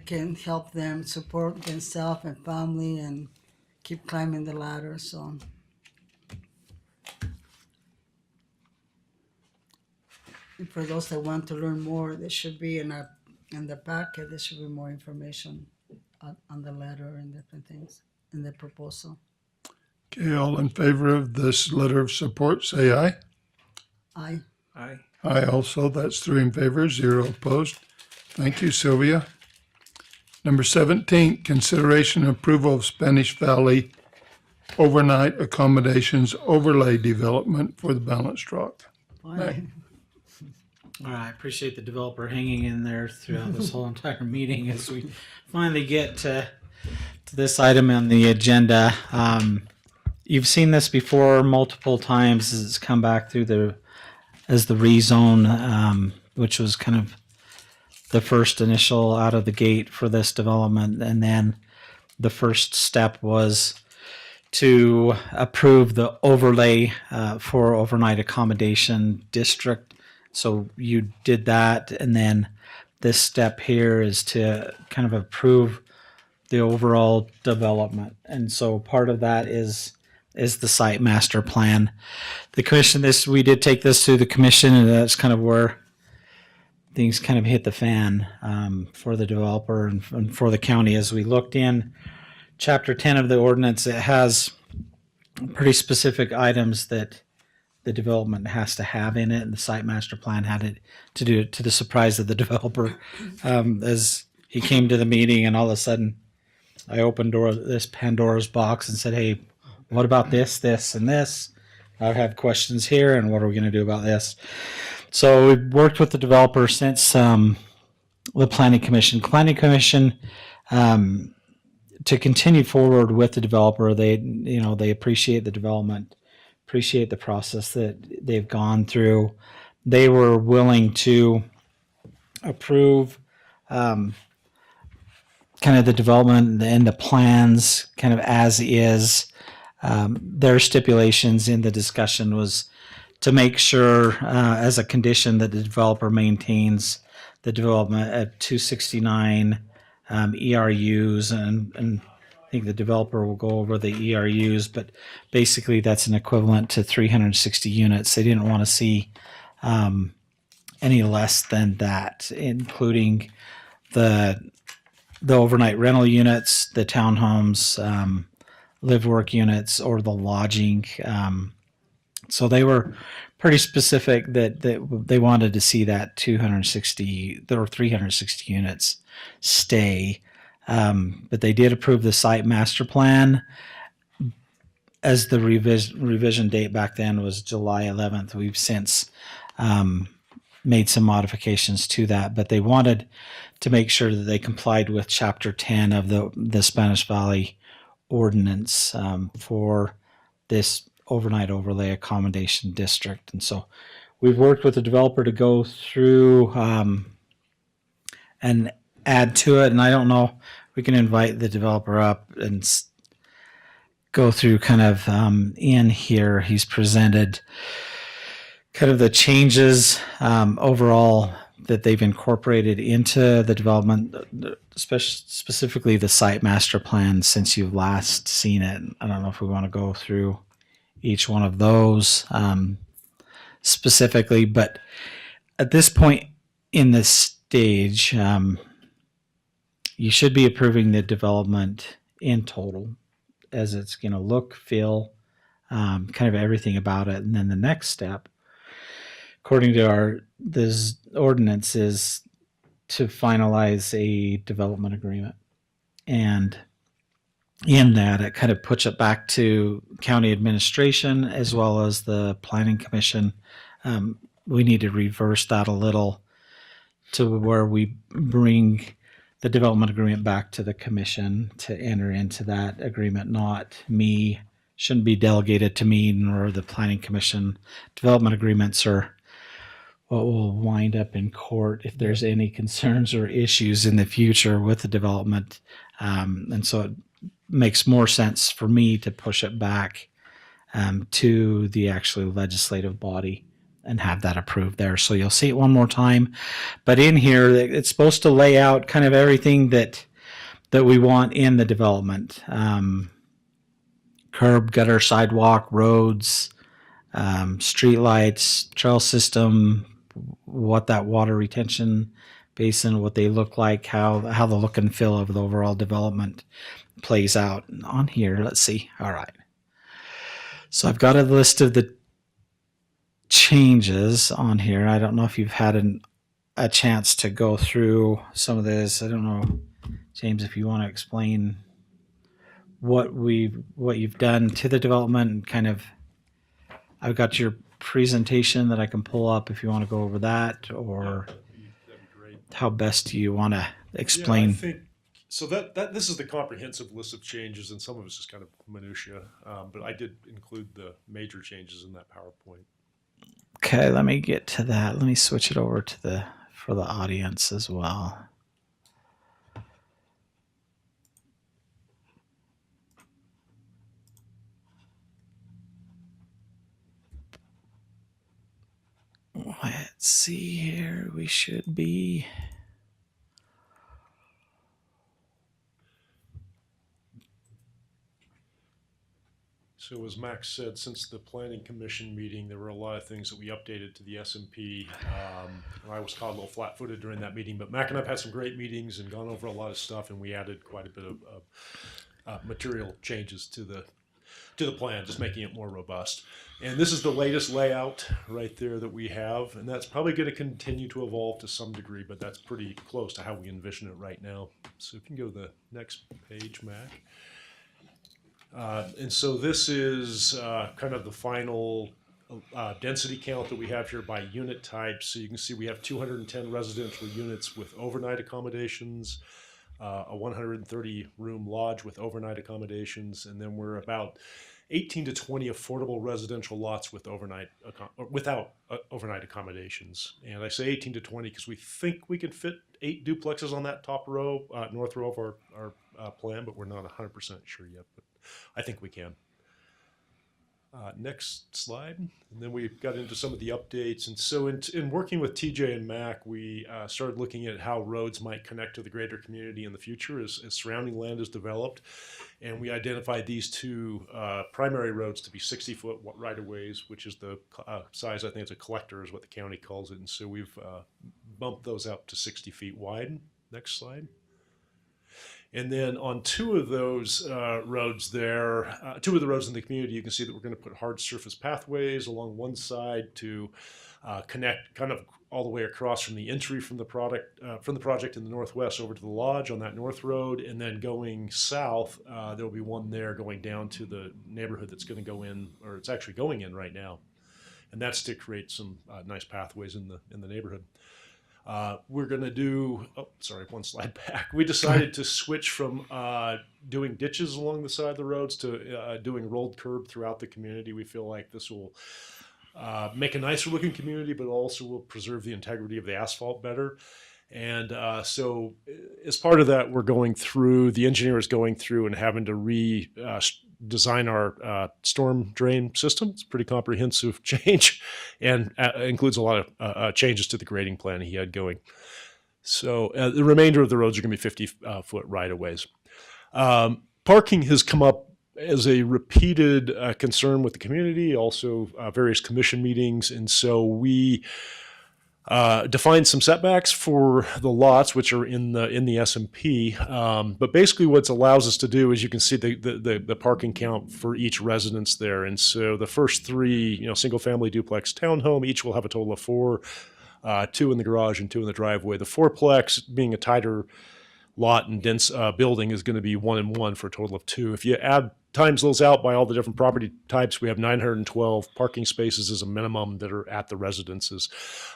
can help them support themselves and family and keep climbing the ladder. So and for those that want to learn more, there should be in the packet, there should be more information on the letter and different things in the proposal.
Okay, all in favor of this letter of support, say aye.
Aye.
Aye.
Aye also, that's 3 in favor, 0 opposed. Thank you, Sylvia. Number 17, consideration and approval of Spanish Valley overnight accommodations overlay development for the balanced rock.
Why?
All right, I appreciate the developer hanging in there throughout this whole entire meeting as we finally get to this item on the agenda. You've seen this before multiple times as it's come back through as the rezone, which was kind of the first initial out of the gate for this development. And then the first step was to approve the overlay for overnight accommodation district. So you did that, and then this step here is to kind of approve the overall development. And so part of that is the site master plan. The commission, we did take this to the commission, and that's kind of where things kind of hit the fan for the developer and for the county. As we looked in Chapter 10 of the ordinance, it has pretty specific items that the development has to have in it, and the site master plan had it to do it, to the surprise of the developer. As he came to the meeting, and all of a sudden I opened this Pandora's box and said, hey, what about this, and this? I have questions here, and what are we going to do about this? So we've worked with the developer since the Planning Commission. Planning Commission, to continue forward with the developer, they appreciate the development, appreciate the process that they've gone through. They were willing to approve kind of the development and the plans kind of as is. Their stipulations in the discussion was to make sure as a condition that the developer maintains the development at 269 ERUs, and I think the developer will go over the ERUs, but basically that's an equivalent to 360 units. They didn't want to see any less than that, including the overnight rental units, the townhomes, live-work units, or the lodging. So they were pretty specific that they wanted to see that 260 or 360 units stay. But they did approve the site master plan. As the revision date back then was July 11th. We've since made some modifications to that, but they wanted to make sure that they complied with Chapter 10 of the Spanish Valley ordinance for this overnight overlay accommodation district. And so we've worked with the developer to go through and add to it. And I don't know, we can invite the developer up and go through kind of in here. He's presented kind of the changes overall that they've incorporated into the development, specifically the site master plan since you've last seen it. I don't know if we want to go through each one of those specifically, but at this point in this stage, you should be approving the development in total, as it's going to look, feel, kind of everything about it. And then the next step, according to this ordinance, is to finalize a development agreement. And in that, it kind of puts it back to county administration as well as the Planning Commission. We need to reverse that a little to where we bring the development agreement back to the commission to enter into that agreement, not me. Shouldn't be delegated to me nor the Planning Commission. Development agreements are what will wind up in court if there's any concerns or issues in the future with the development. And so it makes more sense for me to push it back to the actual legislative body and have that approved there. So you'll see it one more time. But in here, it's supposed to lay out kind of everything that we want in the development. Curb, gutter, sidewalk, roads, street lights, trail system, what that water retention basin, what they look like, how the look and feel of the overall development plays out on here. Let's see. All right. So I've got a list of the changes on here. I don't know if you've had a chance to go through some of this. I don't know James, if you want to explain what you've done to the development and kind of, I've got your presentation that I can pull up if you want to go over that, or
That'd be great.
how best do you want to
Yeah, I
explain?
think so. That this is the comprehensive list of changes, and some of it's just kind of minutia. But I did include the major changes in that PowerPoint.
Okay, let me get to that. Let me switch it over to for the audience as well. Let's see here. We should be.
So as Max said, since the Planning Commission meeting, there were a lot of things that we updated to the SMP. I was caught a little flat-footed during that meeting, but Mac and I've had some great meetings and gone over a lot of stuff, and we added quite a bit of material changes to the plan, just making it more robust. And this is the latest layout right there that we have, and that's probably going to continue to evolve to some degree, but that's pretty close to how we envision it right now. So if you can go to the next page, Mac. And so this is kind of the final density count that we have here by unit type. So you can see we have 210 residential units with overnight accommodations, a 130 room lodge with overnight accommodations, and then we're about 18 to 20 affordable residential lots with without overnight accommodations. And I say 18 to 20 because we think we can fit 8 duplexes on that top row, north row of our plan, but we're not 100% sure yet. But I think we can. Next slide. And then we got into some of the updates. And so in working with TJ and Mac, we started looking at how roads might connect to the greater community in the future as surrounding land is developed. And we identified these two primary roads to be 60-foot right-of-ways, which is the size, I think it's a collector is what the county calls it. And so we've bumped those up to 60 feet wide. Next slide. And then on two of those roads there, two of the roads in the community, you can see that we're going to put hard surface pathways along one side to connect kind of all the way across from the entry from the project in the northwest over to the lodge on that north road. And then going south, there'll be one there going down to the neighborhood that's going to go in, or it's actually going in right now. And that's to create some nice pathways in the neighborhood. We're going to do, one slide back. We decided to switch from doing ditches along the side of the roads to doing rolled curb throughout the community. We feel like this will make a nicer looking community, but also will preserve the integrity of the asphalt better. And so as part of that, the engineer is going through and having to design our storm drain system. It's a pretty comprehensive change and includes a lot of changes to the grading plan he had going. So the remainder of the roads are going to be 50-foot right-of-ways. Parking has come up as a repeated concern with the community, also various commission meetings. And so we defined some setbacks for the lots, which are in the SMP. But basically what it allows us to do is you can see the parking count for each residence there. And so the first three, single family duplex townhome, each will have a total of 4, 2 in the garage and 2 in the driveway. The fourplex, being a tighter lot and dense building, is going to be 1 and 1 for a total of 2. If you times those out by all the different property types, we have 912 parking spaces as a minimum that are at the residences.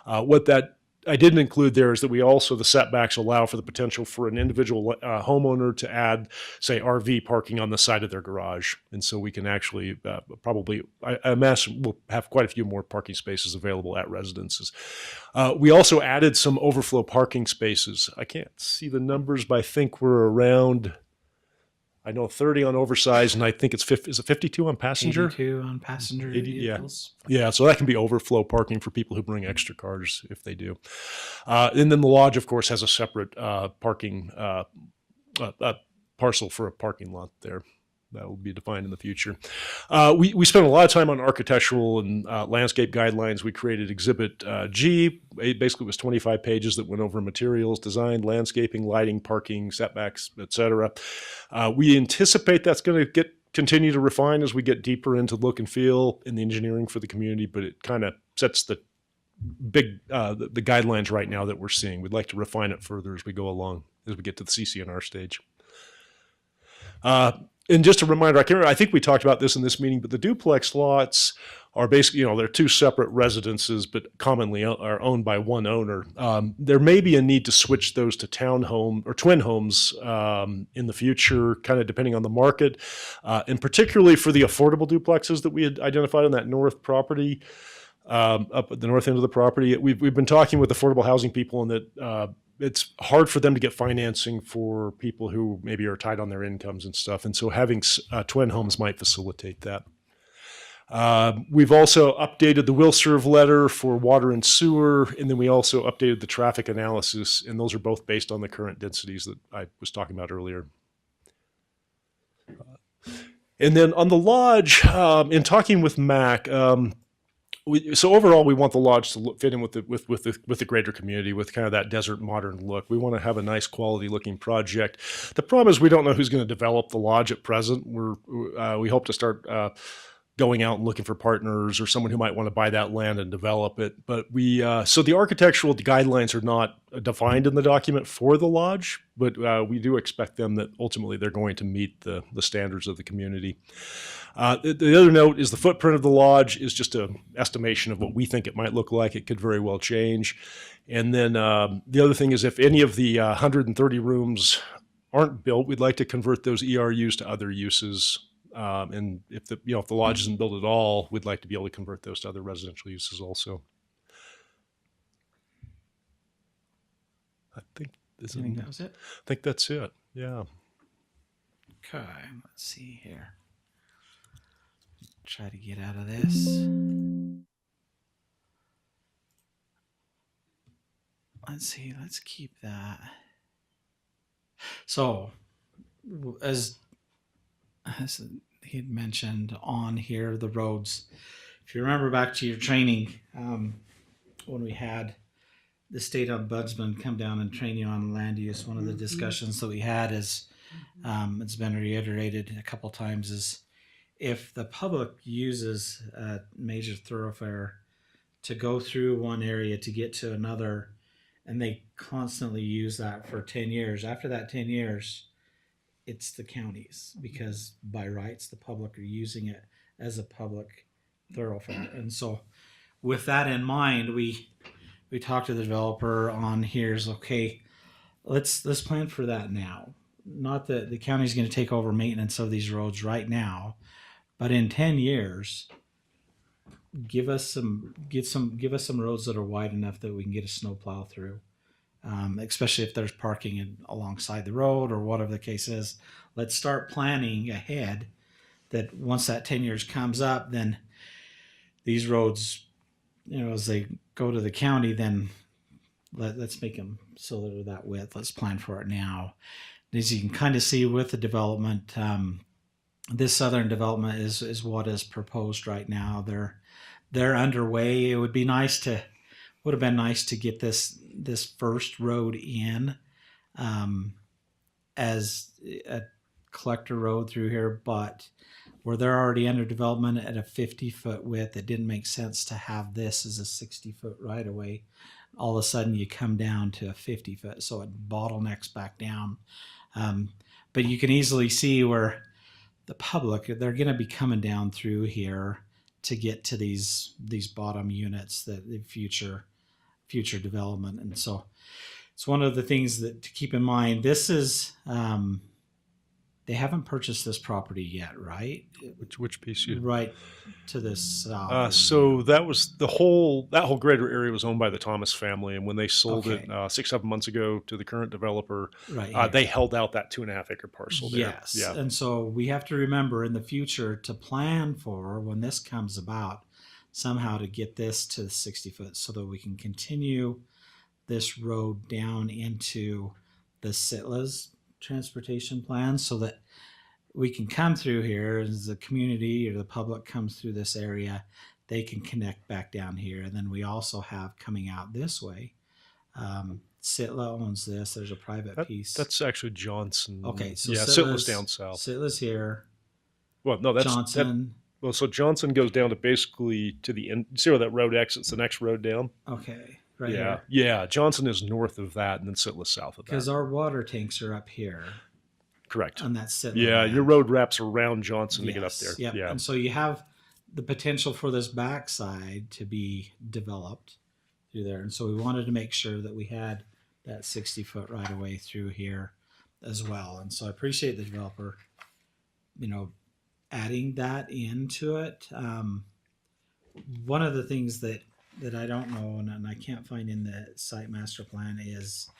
What that I didn't include there is that the setbacks allow for the potential for an individual homeowner to add, say, RV parking on the side of their garage. And so we can actually I imagine we'll have quite a few more parking spaces available at residences. We also added some overflow parking spaces. I can't see the numbers, but I think we're around, 30 on oversized, and I think it's 52 on passenger?
82 on passenger
80,
vehicles.
Yeah, so that can be overflow parking for people who bring extra cars if they do. And then the lodge, of course, has a separate parking parcel for a parking lot there. That will be defined in the future. We spent a lot of time on architectural and landscape guidelines. We created Exhibit G. It basically was 25 pages that went over materials, design, landscaping, lighting, parking, setbacks, etc. We anticipate that's going to continue to refine as we get deeper into look and feel in the engineering for the community, but it kind of sets the guidelines right now that we're seeing. We'd like to refine it further as we go along. as we get to the CCNR stage. And just a reminder, I think we talked about this in this meeting, but the duplex lots are basically, they're two separate residences, but commonly are owned by one owner. There may be a need to switch those to townhome or twin homes in the future, kind of depending on the market, and particularly for the affordable duplexes that we had identified on that north property, up at the north end of the property. We've been talking with affordable housing people, and that it's hard for them to get financing for people who maybe are tight on their incomes and stuff. And so having twin homes might facilitate that. We've also updated the will serve letter for water and sewer. And then we also updated the traffic analysis. And those are both based on the current densities that I was talking about earlier. And then on the lodge, in talking with Mac, so overall, we want the lodge to fit in with the greater community, with kind of that desert modern look. We want to have a nice quality looking project. The problem is we don't know who's going to develop the lodge at present. We hope to start going out and looking for partners or someone who might want to buy that land and develop it. But so the architectural guidelines are not defined in the document for the lodge, but we do expect them that ultimately they're going to meet the standards of the community. The other note is the footprint of the lodge is just an estimation of what we think it might look like. It could very well change. And then the other thing is, if any of the 130 rooms aren't built, we'd like to convert those ERUs to other uses. And if the lodge isn't built at all, we'd like to be able to convert those to other residential uses also. I think
that was it.
I think that's it. Yeah.
Okay, let's see here. Try to get out of this. Let's see, let's keep that. So, as he had mentioned on here, the roads. If you remember back to your training, when we had the state ombudsman come down and train you on land use, one of the discussions that we had is, it's been reiterated a couple times, is if the public uses a major thoroughfare to go through one area to get to another, and they constantly use that for 10 years, after that 10 years, it's the county's, because by rights, the public are using it as a public thoroughfare. And so with that in mind, we talked to the developer on here's, okay, let's plan for that now. Not that the county's going to take over maintenance of these roads right now, but in 10 years, give us some roads that are wide enough that we can get a snowplow through, especially if there's parking alongside the road or whatever the case is. Let's start planning ahead that once that 10 years comes up, then these roads, as they go to the county, then let's make them so they're that width. Let's plan for it now. As you can kind of see with the development, this southern development is what is proposed right now. They're underway. It would have been nice to get this first road in as a collector road through here, but where they're already under development at a 50-foot width, it didn't make sense to have this as a 60-foot right of way. All of a sudden you come down to a 50-foot, so it bottlenecks back down. But you can easily see where the public, they're going to be coming down through here to get to these bottom units, that the future development. And so it's one of the things that to keep in mind. This is they haven't purchased this property yet, right?
Which piece?
Right to the south.
So that was that whole greater area was owned by the Thomas family, and when they sold it 6-7 months ago to the current developer, they held out that 2.5 acre parcel there.
Yes,
yeah.
And so we have to remember in the future to plan for when this comes about, somehow to get this to 60 foot so that we can continue this road down into the Sitla's transportation plan, so that we can come through here as the community or the public comes through this area, they can connect back down here. And then we also have coming out this way, Sitla owns this. There's a private piece.
That's actually Johnson.
Okay, so
yeah, Sitla's down south.
Sitla's here.
Well, no, that's
Johnson.
So Johnson goes down to basically to the end. See where that road exits? The next road down.
Okay. right
yeah,
here.
yeah. Johnson is north of that, and then Sitla south of
Because
that.
our water tanks are up here
Correct.
on that Sitla
Yeah, your
land.
road wraps around Johnson to get up there.
Yes, yep.
Yeah.
And so you have the potential for this backside to be developed through there. And so we wanted to make sure that we had that 60-foot right away through here as well. And so I appreciate the developer, adding that into it. One of the things that I don't know and I can't find in the site master plan is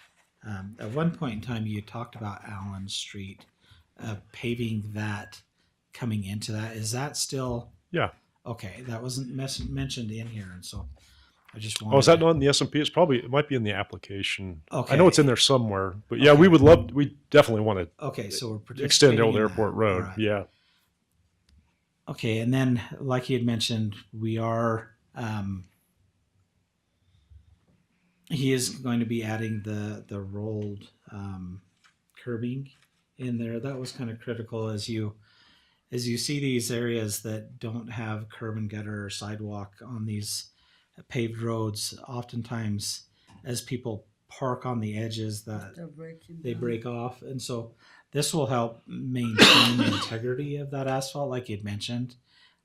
at one point in time you talked about Allen Street, paving that coming into that. Is that still?
Yeah.
Okay, that wasn't mentioned in here, and so I just wanted.
Oh, is that not in the S&P? It might be in the application.
Okay.
I know it's in there somewhere, but yeah,
Okay.
we definitely want to
Okay, so we're participating
extend Old
in
Airport
that.
Road.
All right.
Yeah.
Okay, and then like you had mentioned, we are. He is going to be adding the rolled curbing in there. That was kind of critical as you see these areas that don't have curb and gutter or sidewalk on these paved roads. Oftentimes, as people park on the edges, that
They're breaking
they
down.
break off, and so this will help maintain the integrity of that asphalt, like you'd mentioned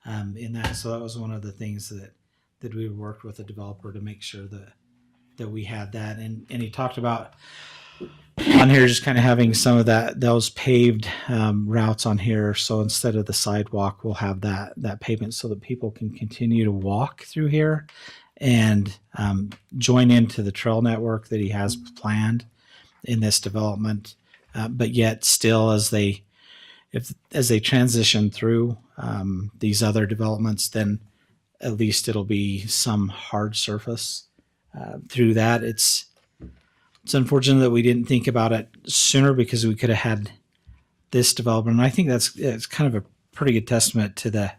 in that. So that was one of the things that we worked with the developer to make sure that we had that, and he talked about on here just kind of having some of those paved routes on here. So instead of the sidewalk, we'll have that pavement so that people can continue to walk through here and join into the trail network that he has planned in this development. But yet still as they transition through these other developments, then at least it'll be some hard surface through that. It's unfortunate that we didn't think about it sooner because we could have had this development. And I think it's kind of a pretty good testament to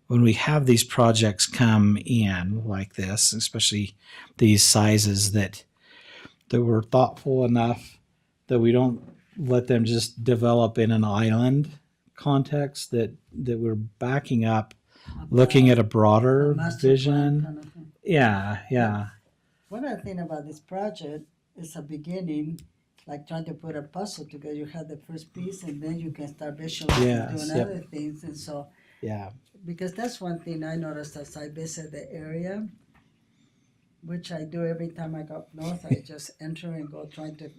when we have these projects come in like this, especially these sizes, that we're thoughtful enough that we don't let them just develop in an island context, that we're backing up, looking at a broader
A master plan
vision.
kind of thing.
Yeah.
One other thing about this project is a beginning, like trying to put a puzzle together. You have the first piece, and then you can start visualizing
Yes,
doing
yep.
other things. And so,
Yeah.
because that's one thing I noticed as I visit the area, which I do every time I go up north. I just enter and go trying to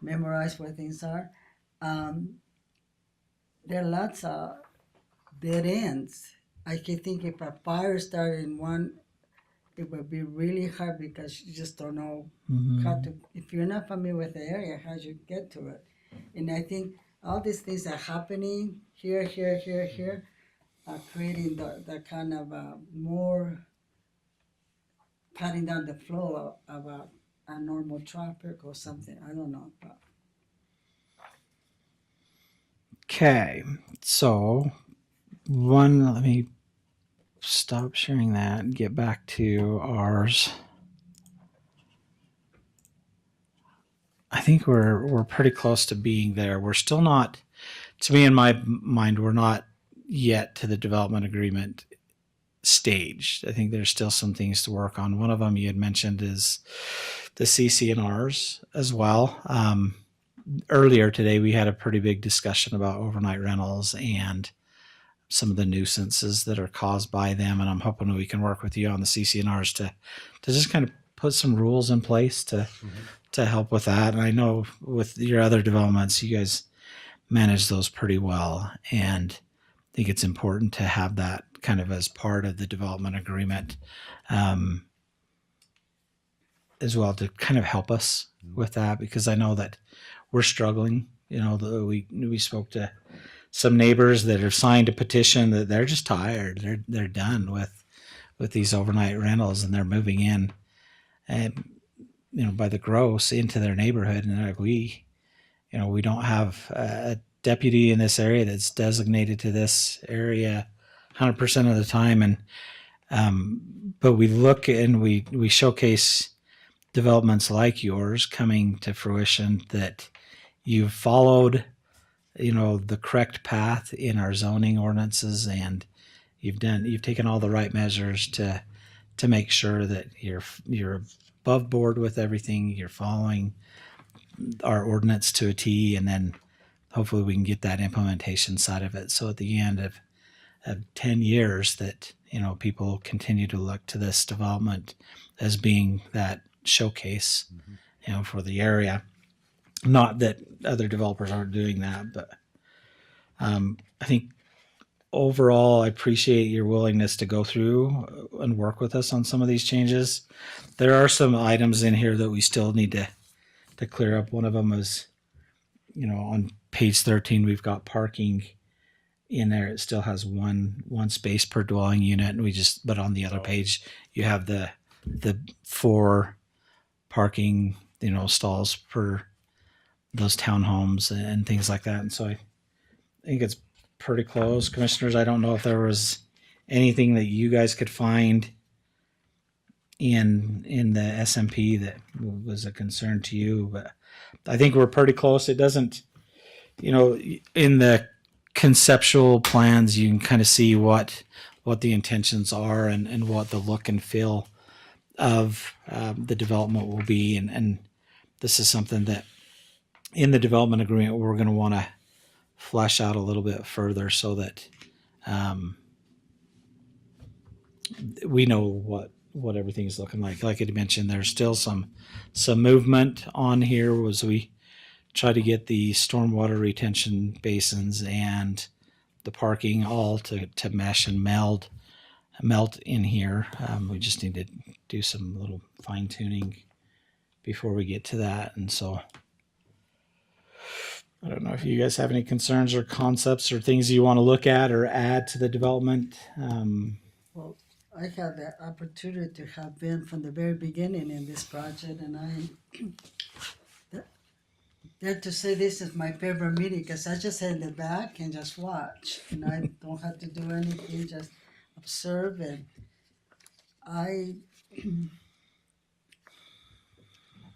memorize where things are. There are lots of dead ends. I can think if a fire started in one, it would be really hard because you just don't know how to. If you're not familiar with the area, how do you get to it? And I think all these things are happening here, are creating the kind of more cutting down the flow of a normal traffic or something. I don't know. But
Okay. So let me stop sharing that and get back to ours. I think we're pretty close to being there. We're still not, to me in my mind, we're not yet to the development agreement stage. I think there's still some things to work on. One of them you had mentioned is the CC&Rs as well. Earlier today, we had a pretty big discussion about overnight rentals and some of the nuisances that are caused by them. And I'm hoping we can work with you on the CC&Rs to just kind of put some rules in place to help with that. And I know with your other developments, you guys manage those pretty well. And I think it's important to have that kind of as part of the development agreement as well, to kind of help us with that, because I know that we're struggling. We spoke to some neighbors that have signed a petition that they're just tired. They're done with these overnight rentals, and they're moving in, and by the gross into their neighborhood, and they're like, we don't have a deputy in this area that's designated to this area 100% of the time, and but we look and we showcase developments like yours coming to fruition, that you've followed the correct path in our zoning ordinances, and you've taken all the right measures to to make sure that you're above board with everything, you're following our ordinance to a T, and then hopefully we can get that implementation side of it. So at the end of 10 years that, people continue to look to this development as being that showcase, for the area. Not that other developers aren't doing that, but I think overall, I appreciate your willingness to go through and work with us on some of these changes. There are some items in here that we still need to clear up. One of them is, on page 13, we've got parking in there. It still has one space per dwelling unit, and but on the other page, you have the 4 parking, stalls for those townhomes and things like that. And so I think it's pretty close. Commissioners, I don't know if there was anything that you guys could find in the SMP that was a concern to you, but I think we're pretty close. It doesn't, in the conceptual plans, you can kind of see what the intentions are and what the look and feel of the development will be. And this is something that in the development agreement, we're going to want to flesh out a little bit further so that we know what everything is looking like. Like I mentioned, there's still some movement on here as we try to get the stormwater retention basins and the parking all to mesh and melt in here. We just need to do some little fine tuning before we get to that. And so I don't know if you guys have any concerns or concepts or things you want to look at or add to the development.
Well, I had the opportunity to have been from the very beginning in this project, and I dare to say this is my favorite meeting because I just sit in the back and just watch, and I don't have to do anything, just observe. And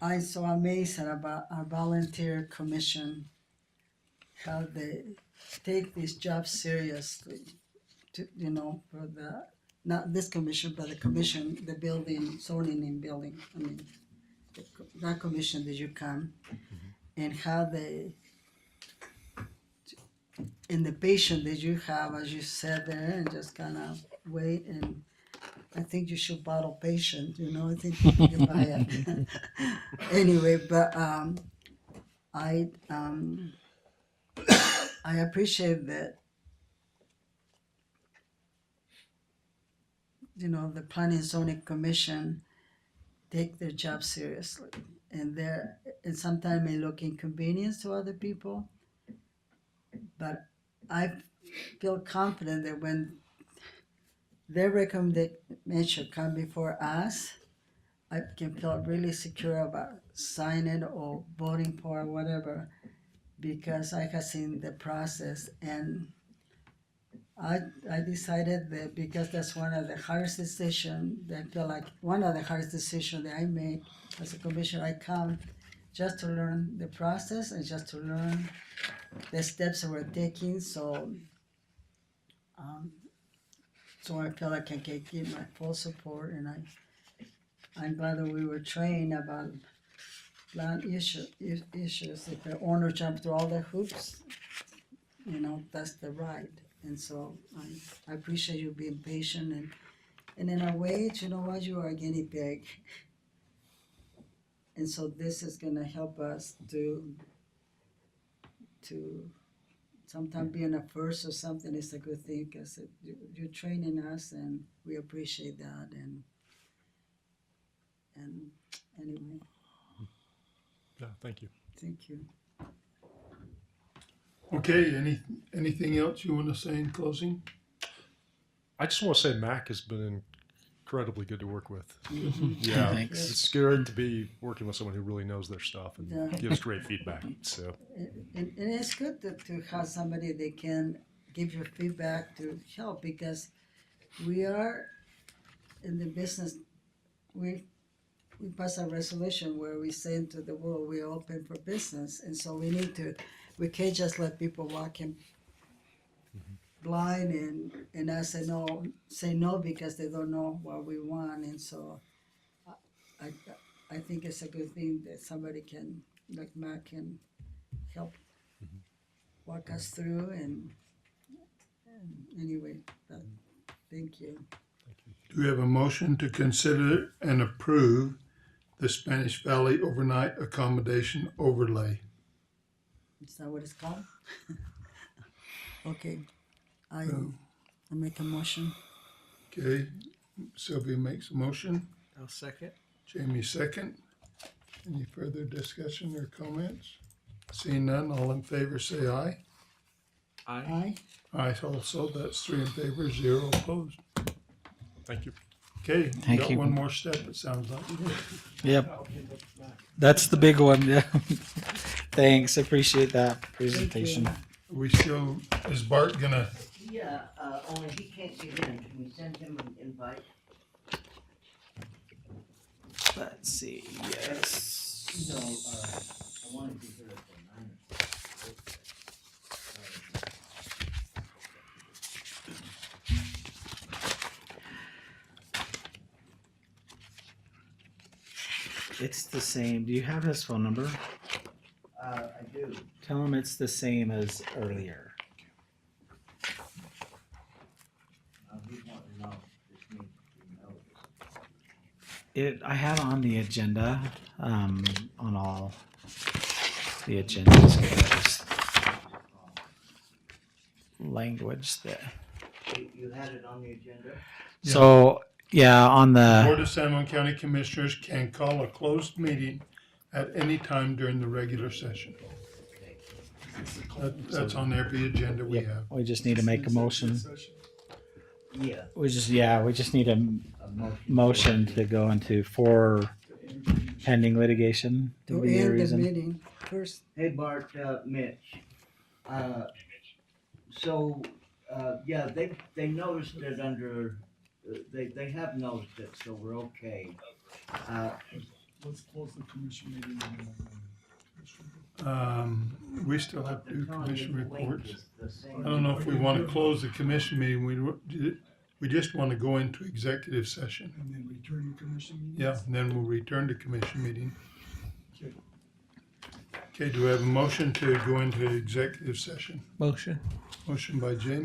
I'm so amazed about our volunteer commission, how they take this job seriously. For the not this commission, but the commission, the building, zoning and building. I mean, that commission that you come, and how they, and the patient that you have as you sit there and just kind of wait. And I think you should bottle patient. I think you can buy it. Anyway, but I appreciate that. The Planning and Zoning Commission take their job seriously, and sometimes may look inconvenience to other people, but I feel confident that when their recommendation come before us, I can feel really secure about signing or voting for or whatever, because I have seen the process. And I decided that because that's one of the hardest decisions, that I feel like one of the hardest decisions that I make as a commissioner. I come just to learn the process and just to learn the steps that we're taking. So I feel like I can give my full support, and I'm glad that we were trained about land issues. If the owner jumps through all the hoops, that's the right. And so I appreciate you being patient, and in a way, you are a guinea pig. And so this is gonna help us to sometimes being a first or something is a good thing, because you're training us, and we appreciate that. And anyway,
Yeah, thank you.
thank you.
Okay, anything else you want to say in closing?
I just want to say Mac has been incredibly good to work with. Yeah,
Thanks.
it's good to be working with someone who really knows their stuff and
Yeah.
gives great feedback. So
And it's good to have somebody that can give you feedback to help, because we are in the business. We pass a resolution where we say to the world we're open for business, and so we can't just let people walk in blind and I say no because they don't know what we want, and so I I think it's a good thing that somebody can, like Matt, can help walk us through and anyway, thank you.
Do we have a motion to consider and approve the Spanish Valley Overnight Accommodation Overlay?
Is that what it's called? Okay, I make a motion.
Okay, Sylvia makes a motion,
I'll second.
Jamie second. Any further discussion or comments? Seeing none, all in favor say aye.
Aye.
Aye also, that's 3 in favor, 0 opposed.
Thank you.
Okay,
Thank
got
you.
one more step, it sounds like.
Yep. That's the big one. Yeah. Thanks. Appreciate that presentation.
We still, is Bart gonna,
Yeah, only he can't get in. Can we send him an invite?
Let's see. Yes.
No, I wanted to hear it for 9 o'clock.
It's the same. Do you have his phone number?
I do.
Tell him it's the same as earlier.
He's wanting to know, just need to know.
I have on the agenda, on all the agendas, just language that.
You had it on the agenda?
So yeah, on the
Board of San Juan County Commissioners can call a closed meeting at any time during the regular session. That's on every agenda we
yep,
have.
we just need to make a motion.
Yeah.
We just need a
A
motion to go into for pending litigation.
To
would be the
end the
reason.
meeting first.
Hey, Bart, Mitch. So, yeah, they noticed it under, they have noticed it, so we're okay.
Let's close the commission meeting.
We still have to do commission
The link
reports.
is the same.
I don't know if we want to close the commission meeting. We just want to go into executive session.
And then return to commission meeting?
Yeah, and then we'll return to commission meeting.
Okay.
Okay, do we have a motion to go into executive session?
Motion.
Motion by Jamie.